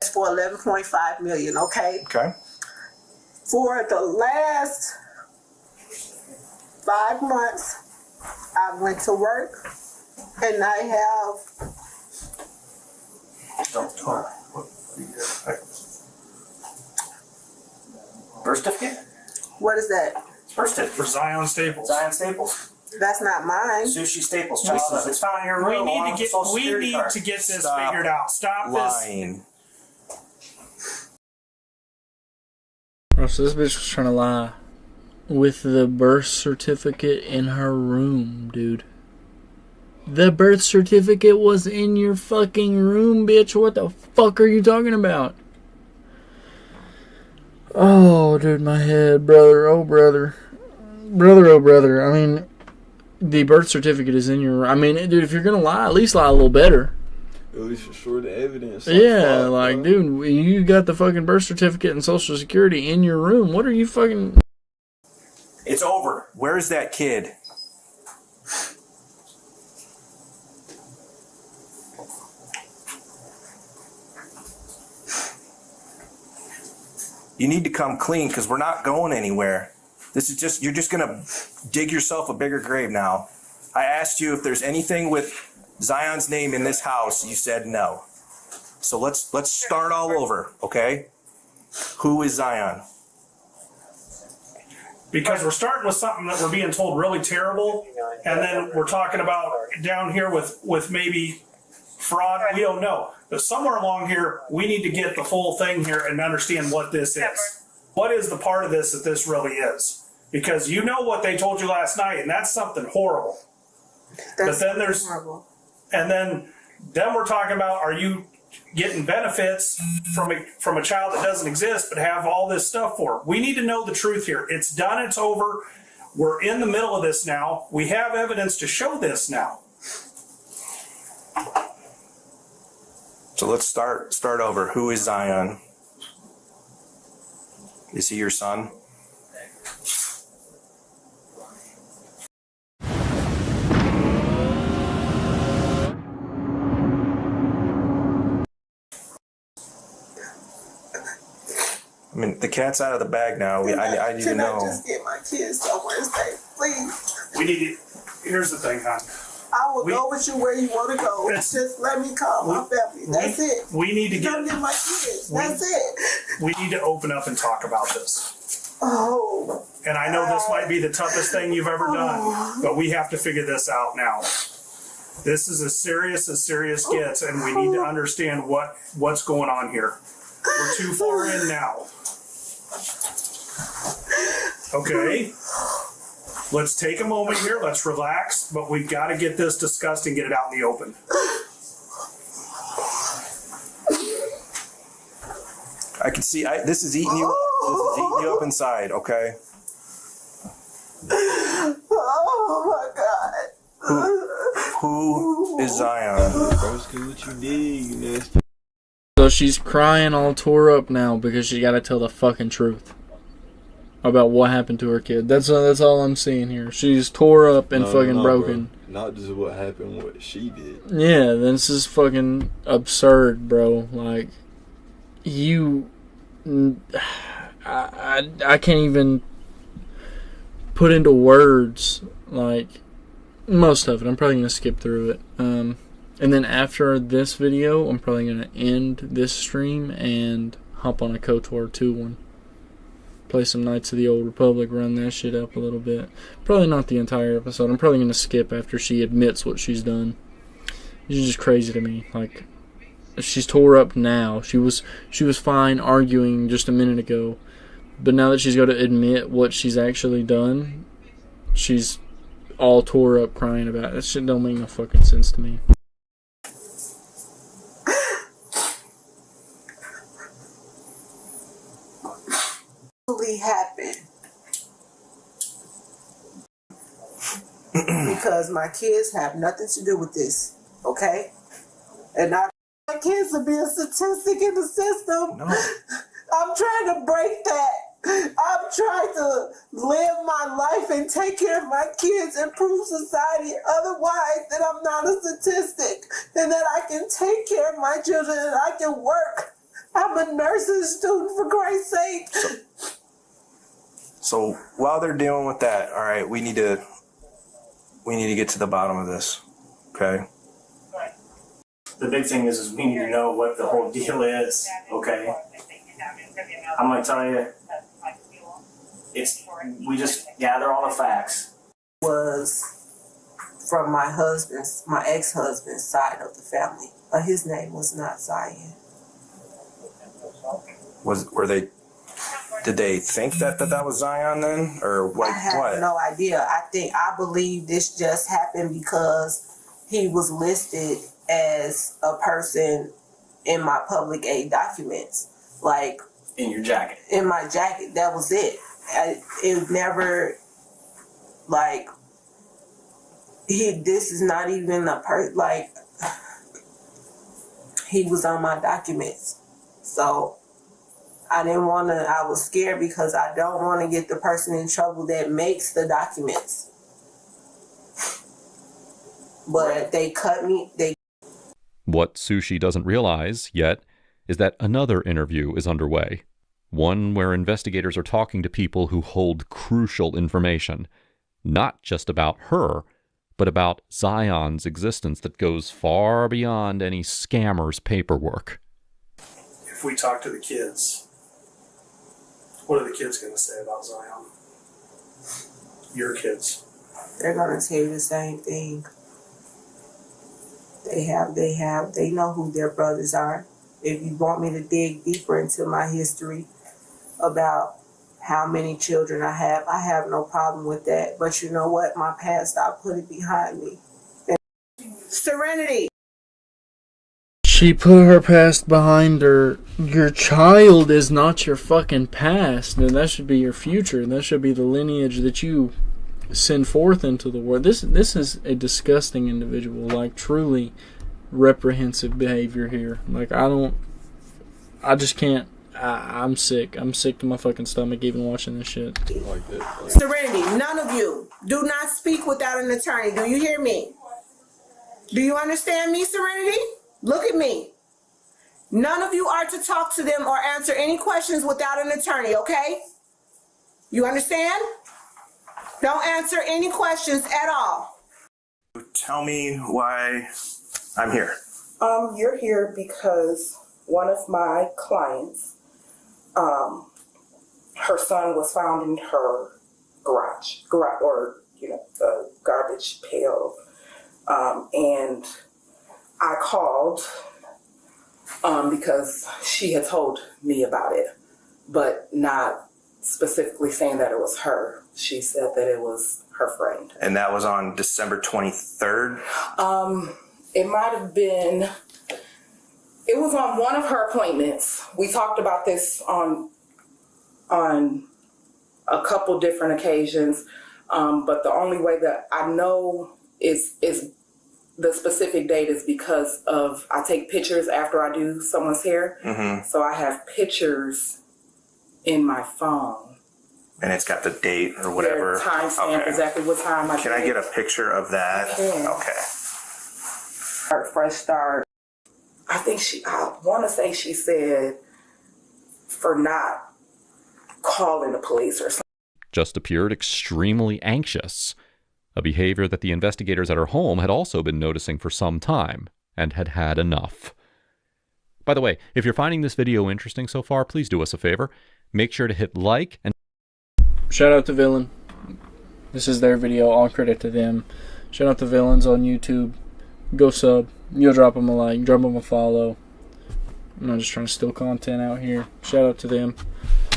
It's for $11.5 million, okay? Okay. For the last 5 months, I went to work and I have... Don't talk. Birth certificate? What is that? Birth certificate. For Zion Staples. Zion Staples. That's not mine. Sushi Staples. Child. It's found in your room. We need to get this figured out. Stop lying. Bro, so this bitch was trying to lie with the birth certificate in her room, dude. The birth certificate was in your fucking room, bitch. What the fuck are you talking about? Oh, dude, my head, brother. Oh, brother. Brother, oh, brother. I mean, the birth certificate is in your... I mean, dude, if you're gonna lie, at least lie a little better. At least assure the evidence. Yeah, like, dude, you got the fucking birth certificate and social security in your room. What are you fucking... It's over. Where's that kid? You need to come clean because we're not going anywhere. This is just, you're just going to dig yourself a bigger grave now. I asked you if there's anything with Zion's name in this house. You said no. So let's start all over, okay? Who is Zion? Because we're starting with something that we're being told really terrible, and then we're talking about down here with maybe fraud. We don't know. But somewhere along here, we need to get the full thing here and understand what this is. What is the part of this that this really is? Because you know what they told you last night, and that's something horrible. But then there's horrible. And then we're talking about, are you getting benefits from a child that doesn't exist but have all this stuff for? We need to know the truth here. It's done. It's over. We're in the middle of this now. We have evidence to show this now. So let's start over. Who is Zion? Is he your son? I mean, the cat's out of the bag now. I need to know. Can I just get my kids somewhere safe, please? We need to. Here's the thing, hon. I will go with you where you want to go. Just let me call my family. That's it. We need to Come get my kids. That's it. We need to open up and talk about this. Oh. And I know this might be the toughest thing you've ever done, but we have to figure this out now. This is as serious gets, and we need to understand what's going on here. We're too far in now. Okay? Let's take a moment here. Let's relax, but we've got to get this discussed and get it out in the open. I can see. This is eating you. This is eating you up inside. Okay. Oh my God. Who is Zion? What you did, you nasty. So she's crying all tore up now because she got to tell the fucking truth about what happened to her kid. That's all I'm seeing here. She's tore up and broken. Bro. Not just what happened, what she did. Yeah, this is fucking absurd, bro. Like, I can't even put into words, like, most of it. I'm probably going to skip through it. And then after this video, I'm probably going to end this stream and hop on a KOTOR 2 one. Play some Knights of the Old Republic, run that shit up a little bit. Probably not the entire episode. I'm probably going to skip after she admits what she's done. She's just crazy to me. Like, she's tore up now. She was fine arguing just a minute ago. But now that she's got to admit what she's actually done, she's all tore up crying about it. That shit don't make no fucking sense to me. Happened because my kids have nothing to do with this, okay? And my kids are being statistic in the system. No. I'm trying to break that. I'm trying to live my life and take care of my kids, improve society. Otherwise, that I'm not a statistic, and that I can take care of my children and I can work. I'm a nursing student, for Christ's sake. So while they're dealing with that, all right, we need to get to the bottom of this, okay? The big thing is we need to know what the whole deal is, okay? I'm gonna tell you, we just gather all the facts. Was from my ex-husband's side of the family. His name was not Zion. Did they think that was Zion then, or what? I have no idea. I believe this just happened because he was listed as a person in my public aid documents, like in your jacket. In my jacket, that was it. It never, like, this is not even a like, he was on my documents, so. I was scared because I don't want to get the person in trouble that makes the documents. But they cut me. What Sushi doesn't realize yet is that another interview is underway. One where investigators are talking to people who hold crucial information, not just about her, but about Zion's existence that goes far beyond any scammer's paperwork. If we talk to the kids, what are the kids going to say about Zion? Your kids. They're going to tell you the same thing. They know who their brothers are. If you want me to dig deeper into my history about how many children I have no problem with that. But you know what? My past, I'll put it behind me. Serenity. She put her past behind her. Your child is not your fucking past. And that should be your future. That should be the lineage that you send forth into the world. This is a disgusting individual. Like, truly reprehensive behavior here. Like, I just can't. I'm sick. I'm sick to my fucking stomach even watching this shit. Like that. Serenity, none of you do not speak without an attorney. Do you hear me? Do you understand me, Serenity? Look at me. None of you are to talk to them or answer any questions without an attorney, okay? You understand? Don't answer any questions at all. Tell me why I'm here. You're here because one of my clients, her son was found in her garage or, a garbage pail. And I called because she had told me about it, but not specifically saying that it was her. She said that it was her friend. And that was on December 23rd? It might have been, it was on one of her appointments. We talked about this on a couple different occasions, but the only way that I know is the specific date is because of, I take pictures after I do someone's hair. Mm-hmm. So I have pictures in my phone. And it's got the date or whatever. Timestamp, exactly what time I Can I get a picture of that? Okay. Fresh start. I want to say she said for not calling the police or something. Just appeared extremely anxious, a behavior that the investigators at her home had also been noticing for some time and had had enough. By the way, if you're finding this video interesting so far, please do us a favor. Make sure to hit like and... Shout out to Villain. This is their video. All credit to them. Shout out to Villains on YouTube. Go sub. You'll drop them a like. Drop them a follow. I'm not just trying to steal content out here. Shout out to them.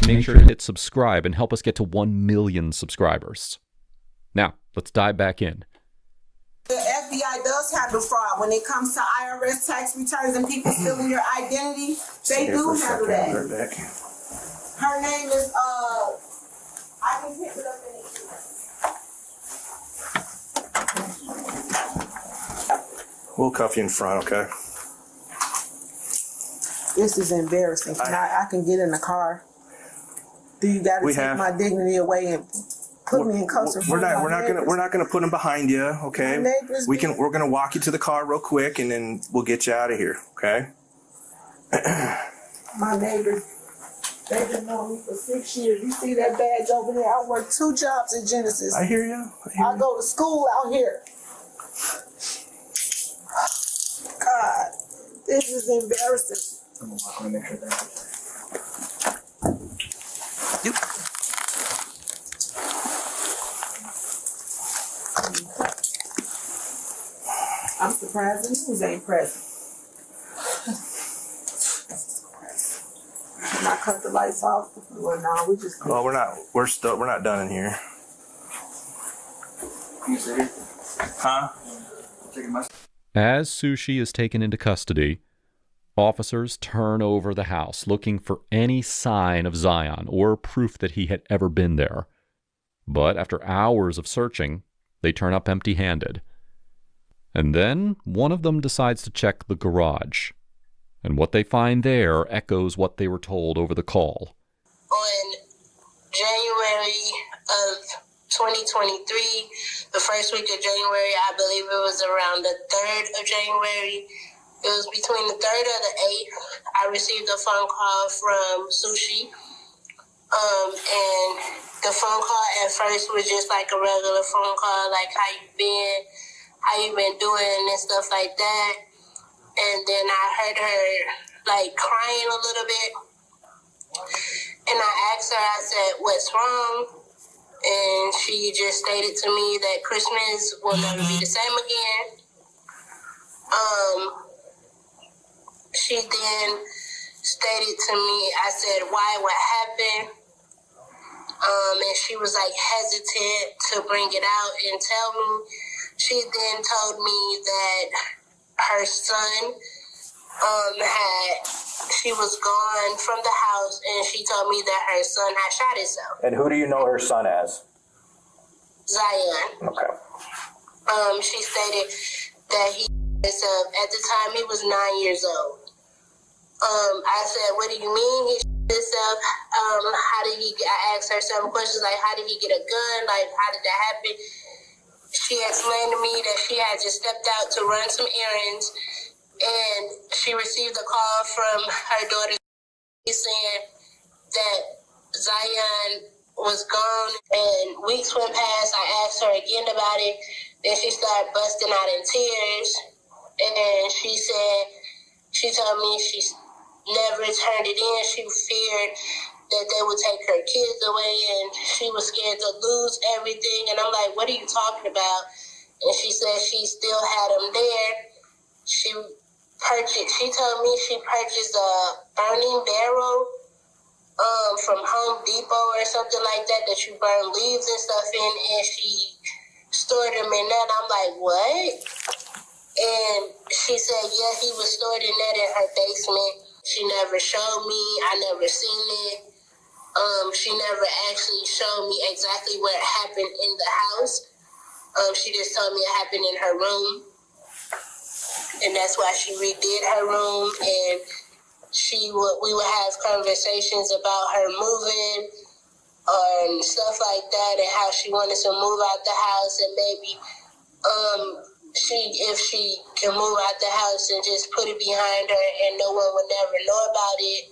Make sure to hit subscribe and help us get to 1 million subscribers. Now, let's dive back in. The FBI does handle fraud when it comes to IRS tax returns and people stealing your identity. They do handle that. Her name is, I can pick it up in it. We'll cuff you in front, okay? This is embarrassing. I can get in the car. Do you got to take my dignity away and put me in cuffs? We're not gonna put them behind you, okay? We're gonna walk you to the car real quick and then we'll get you out of here, okay? My neighbors, they've been knowing me for 6 years. You see that badge over there? I work 2 jobs in Genesis. I hear you. I go to school out here. God, this is embarrassing. I'm gonna walk and make sure that. I'm surprised the news ain't present. Can I cut the lights off? Well, no, we just. Well, we're not done in here. Can you sit here? Huh? As Sushi is taken into custody, officers turn over the house looking for any sign of Zion or proof that he had ever been there. But after hours of searching, they turn up empty-handed. And then one of them decides to check the garage. And what they find there echoes what they were told over the call. On January of 2023, the first week of January, I believe it was around the 3rd of January. It was between the 3rd or the 8th. I received a phone call from Sushi. And the phone call at first was just like a regular phone call, like how you been doing and stuff like that. And then I heard her like crying a little bit. And I asked her, I said, what's wrong? And she just stated to me that Christmas will never be the same again. She then stated to me, I said, why, what happened? And she was like hesitant to bring it out and tell me. She then told me that her son she was gone from the house, and she told me that her son had shot himself. And who do you know her son as? Zion. Okay. She stated that he himself at the time he was 9 years old. I said, what do you mean he shot himself? How did he? I asked her several questions like, how did he get a gun? Like, how did that happen? She explained to me that she had just stepped out to run some errands, and she received a call from her daughter saying that Zion was gone, and weeks went past. I asked her again about it. Then she started busting out in tears, and she told me she never turned it in. She feared that they would take her kids away, and she was scared to lose everything. And I'm like, what are you talking about? And she said she still had them there. She told me she purchased a burning barrel from Home Depot or something like that you burn leaves and stuff in, and she stored them in that. I'm like, what? And she said, yeah, he was stored in that in her basement. She never showed me. I never seen it. She never actually showed me exactly where it happened in the house. She just told me it happened in her room. And that's why she redid her room, and we would have conversations about her moving and stuff like that, and how she wanted to move out the house, and maybe if she can move out the house and just put it behind her and no one would never know about it.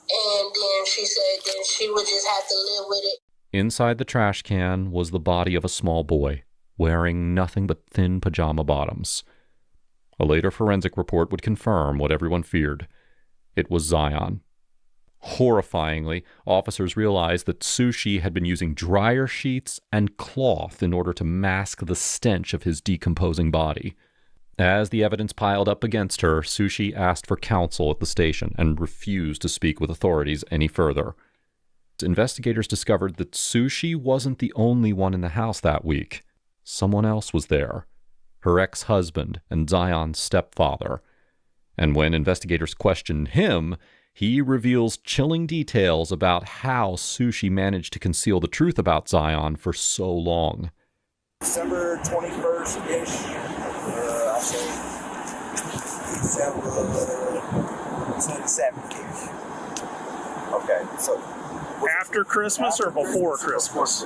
And then she said then she would just have to live with it. Inside the trash can was the body of a small boy, wearing nothing but thin pajama bottoms. A later forensic report would confirm what everyone feared. It was Zion. Horrifyingly, officers realized that Sushi had been using dryer sheets and cloth in order to mask the stench of his decomposing body. As the evidence piled up against her, Sushi asked for counsel at the station and refused to speak with authorities any further. Investigators discovered that Sushi wasn't the only one in the house that week. Someone else was there. Her ex-husband and Zion's stepfather. And when investigators questioned him, he reveals chilling details about how Sushi managed to conceal the truth about Zion for so long. December 21st-ish, I'll say December 27th-ish. Okay, so... After Christmas or before Christmas?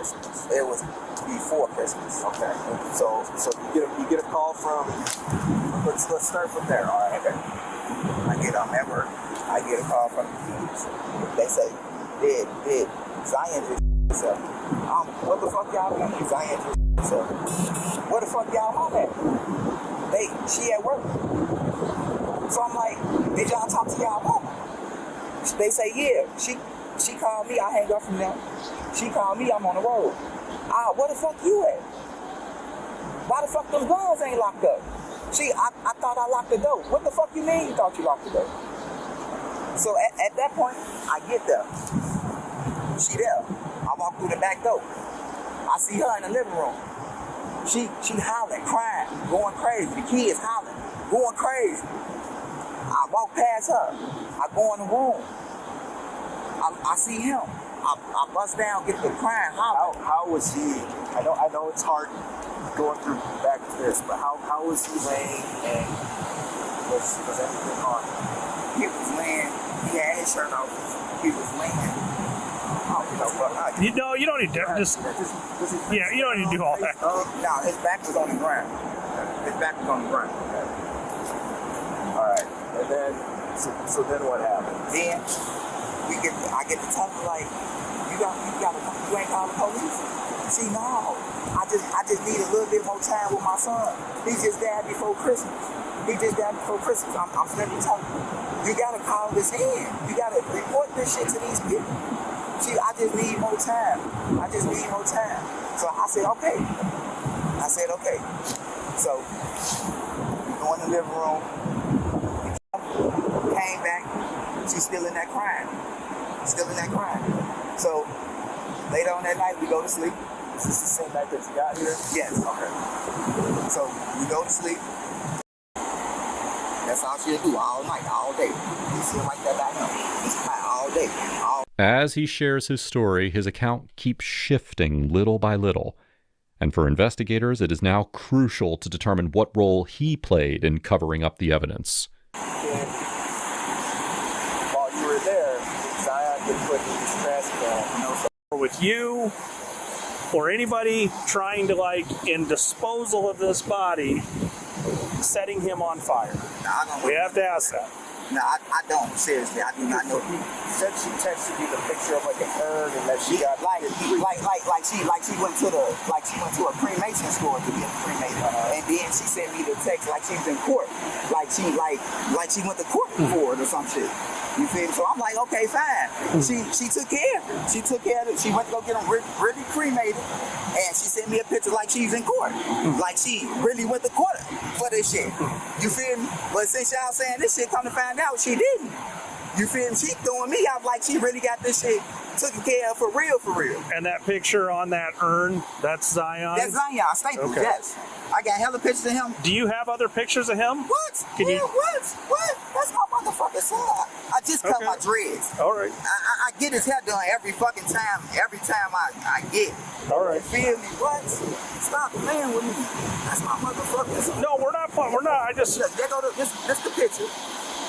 It was before Christmas. Okay. So you get a call from. Let's start from there. All right. Okay. I get a call from the police. They say, did Zion just himself? What the fuck y'all mean? Zion just himself. Where the fuck y'all mom at? She at work. So I'm like, did y'all talk to y'all mama? They say, yeah. She called me, I hang up from them. She called me, I'm on the road. Where the fuck you at? Why the fuck those guns ain't locked up? I thought I locked the door. What the fuck you mean you thought you locked the door? So at that point, I get there. She there. I walk through the back door. I see her in the living room. She hollering, crying, going crazy. The kids hollering, going crazy. I walk past her. I go in the room. I see him. I bust down, get the crying. How was he? I know it's hard going through back to this, but how was he laying, and was anything on? He was laying. He had his shirt off. He was laying. You don't need to you don't need to do all that. No, his back was on the ground. His back was on the ground. All right, and then so then what happened? Then I get to talk like, you ain't calling the police? See, no, I just need a little bit more time with my son. He just died before Christmas. I'm simply talking. You gotta call this in. You gotta report this shit to these people. See, I just need more time. So I said, okay. So we go in the living room. Came back. She's still in that crying. So later on that night, we go to sleep. Is this the same night that you got here? Yes. Okay. So we go to sleep. That's all she'll do all night, all day. You feel like that by him. It's all day. As he shares his story, his account keeps shifting little by little. And for investigators, it is now crucial to determine what role he played in covering up the evidence. While you were there, Zion could put in his trash can. With you or anybody trying to in disposal of this body, setting him on fire. We have to ask that. No, I don't. Seriously, I do not know. He said she texted you the picture of like an urn and that she got like she went to a cremation store to get cremated, and then she sent me the text like she was in court, like she went to court for it or some shit. You feel me? So I'm like, okay, fine. She took care of it. She took care of it. She went to go get them really cremated, and she sent me a picture like she's in court, like she really went to court for this shit. You feel me? But since y'all saying this shit, come to find out she didn't. You feel me? She throwing me out like she really got this shit taken care of for real, for real. And that picture on that urn, that's Zion? That's Zion Staples, okay. Yes. I got hella pictures of him. Do you have other pictures of him? What? Can you? What? That's my motherfucking son. I just cut my dreads. All right. I get his hair done every fucking time. Every time I get it. All right. You feel me? What? Stop playing with me. That's my motherfucking son. No, we're not playing. We're not. I just. Look, there go this the picture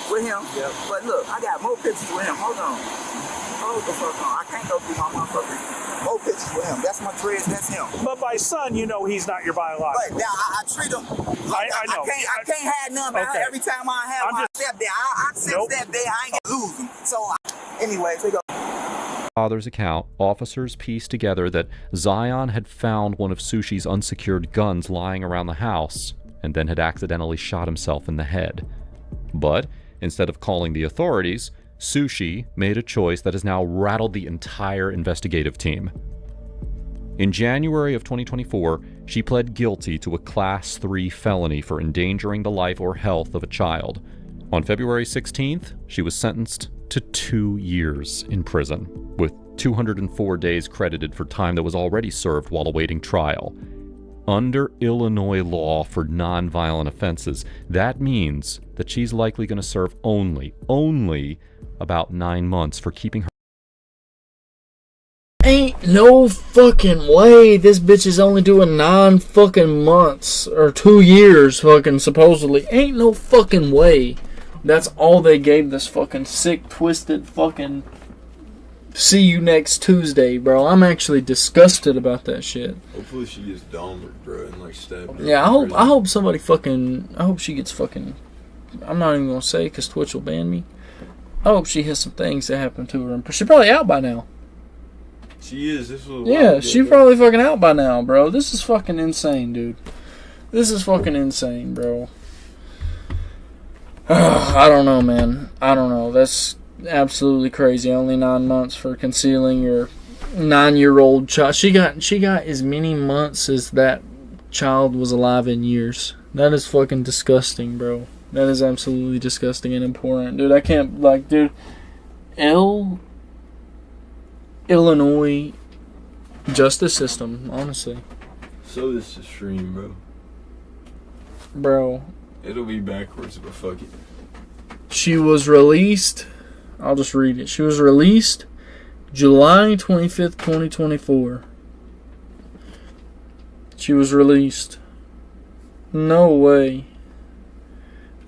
with him. Yep. But look, I got more pictures with him. Hold on. Hold the fuck on. I can't go through my motherfucking more pictures with him. That's my dreads. That's him. But by son, you know he's not your biological. But now I treat him like I know. I can't have none. But okay. every time I have my step there, I sense that day I ain't gonna lose him. So anyway, take a Father's account, officers pieced together that Zion had found one of Sushi's unsecured guns lying around the house and then had accidentally shot himself in the head. But instead of calling the authorities, Sushi made a choice that has now rattled the entire investigative team. In January of 2024, she pled guilty to a Class 3 felony for endangering the life or health of a child. On February 16th, she was sentenced to 2 years in prison, with 204 days credited for time that was already served while awaiting trial. Under Illinois law for nonviolent offenses, that means that she's likely going to serve only about 9 months for keeping her. Ain't no fucking way this bitch is only doing 9 fucking months or 2 years fucking supposedly. Ain't no fucking way. That's all they gave this fucking sick, twisted fucking see you next Tuesday, bro. I'm actually disgusted about that shit. Hopefully she gets Dahmer, bro, and like stabbed. Yeah, I hope somebody fucking, I hope she gets fucking, I'm not even gonna say because Twitch will ban me. I hope she has some things that happen to her. She's probably out by now. She is. This was yeah, she's probably fucking out by now, bro. This is fucking insane, dude. This is fucking insane, bro. I don't know, man. I don't know. That's absolutely crazy. Only 9 months for concealing your 9-year-old child. She got as many months as that child was alive in years. That is fucking disgusting, bro. That is absolutely disgusting and abhorrent, dude. I can't, like, dude. Illinois justice system, honestly. So this is stream, bro. Bro. It'll be backwards, but fuck it. She was released. I'll just read it. She was released July 25th, 2024. She was released. No way.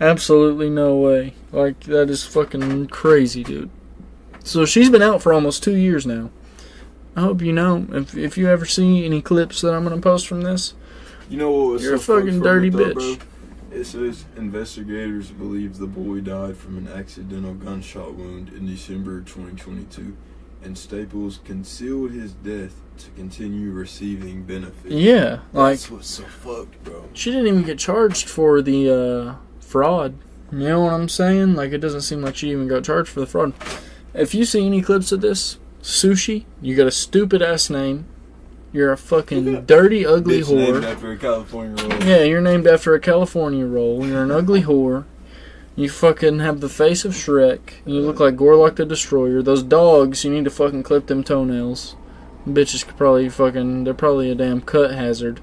Absolutely no way. Like, that is fucking crazy, dude. So she's been out for almost 2 years now. I hope you know. If you ever see any clips that I'm going to post from this, you know what was you're so a fucking dirty bitch. Bro? It says investigators believe the boy died from an accidental gunshot wound in December 2022, and Staples concealed his death to continue receiving benefits. Yeah, like, that's what's so fucked, bro. She didn't even get charged for the fraud. You know what I'm saying? Like, it doesn't seem like she even got charged for the fraud. If you see any clips of this, Sushi, you got a stupid ass name. You're a fucking dirty, ugly whore. Named after a California roll. Yeah, you're named after a California roll. You're an ugly whore. You fucking have the face of Shrek. You look like Gorlock the Destroyer. Those dogs, you need to fucking clip them toenails. Bitches could probably fucking, they're probably a damn cut hazard.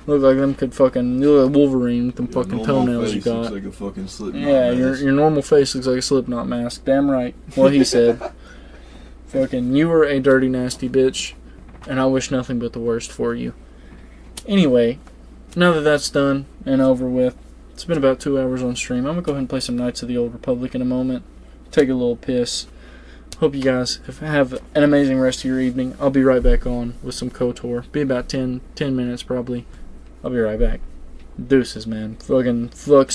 Look like them could fucking, you look like Wolverine with them fucking toenails you got. Looks like a fucking Slipknot yeah, mask. your normal face looks like a Slipknot mask. Damn right. What he said. Fucking, you were a dirty, nasty bitch. And I wish nothing but the worst for you. Anyway, now that that's done and over with, it's been about 2 hours on stream. I'm going to go ahead and play some Knights of the Old Republic in a moment. Take a little piss. Hope you guys have an amazing rest of your evening. I'll be right back on with some KOTOR. Be about 10 minutes probably. I'll be right back. Deuces, man. Fuck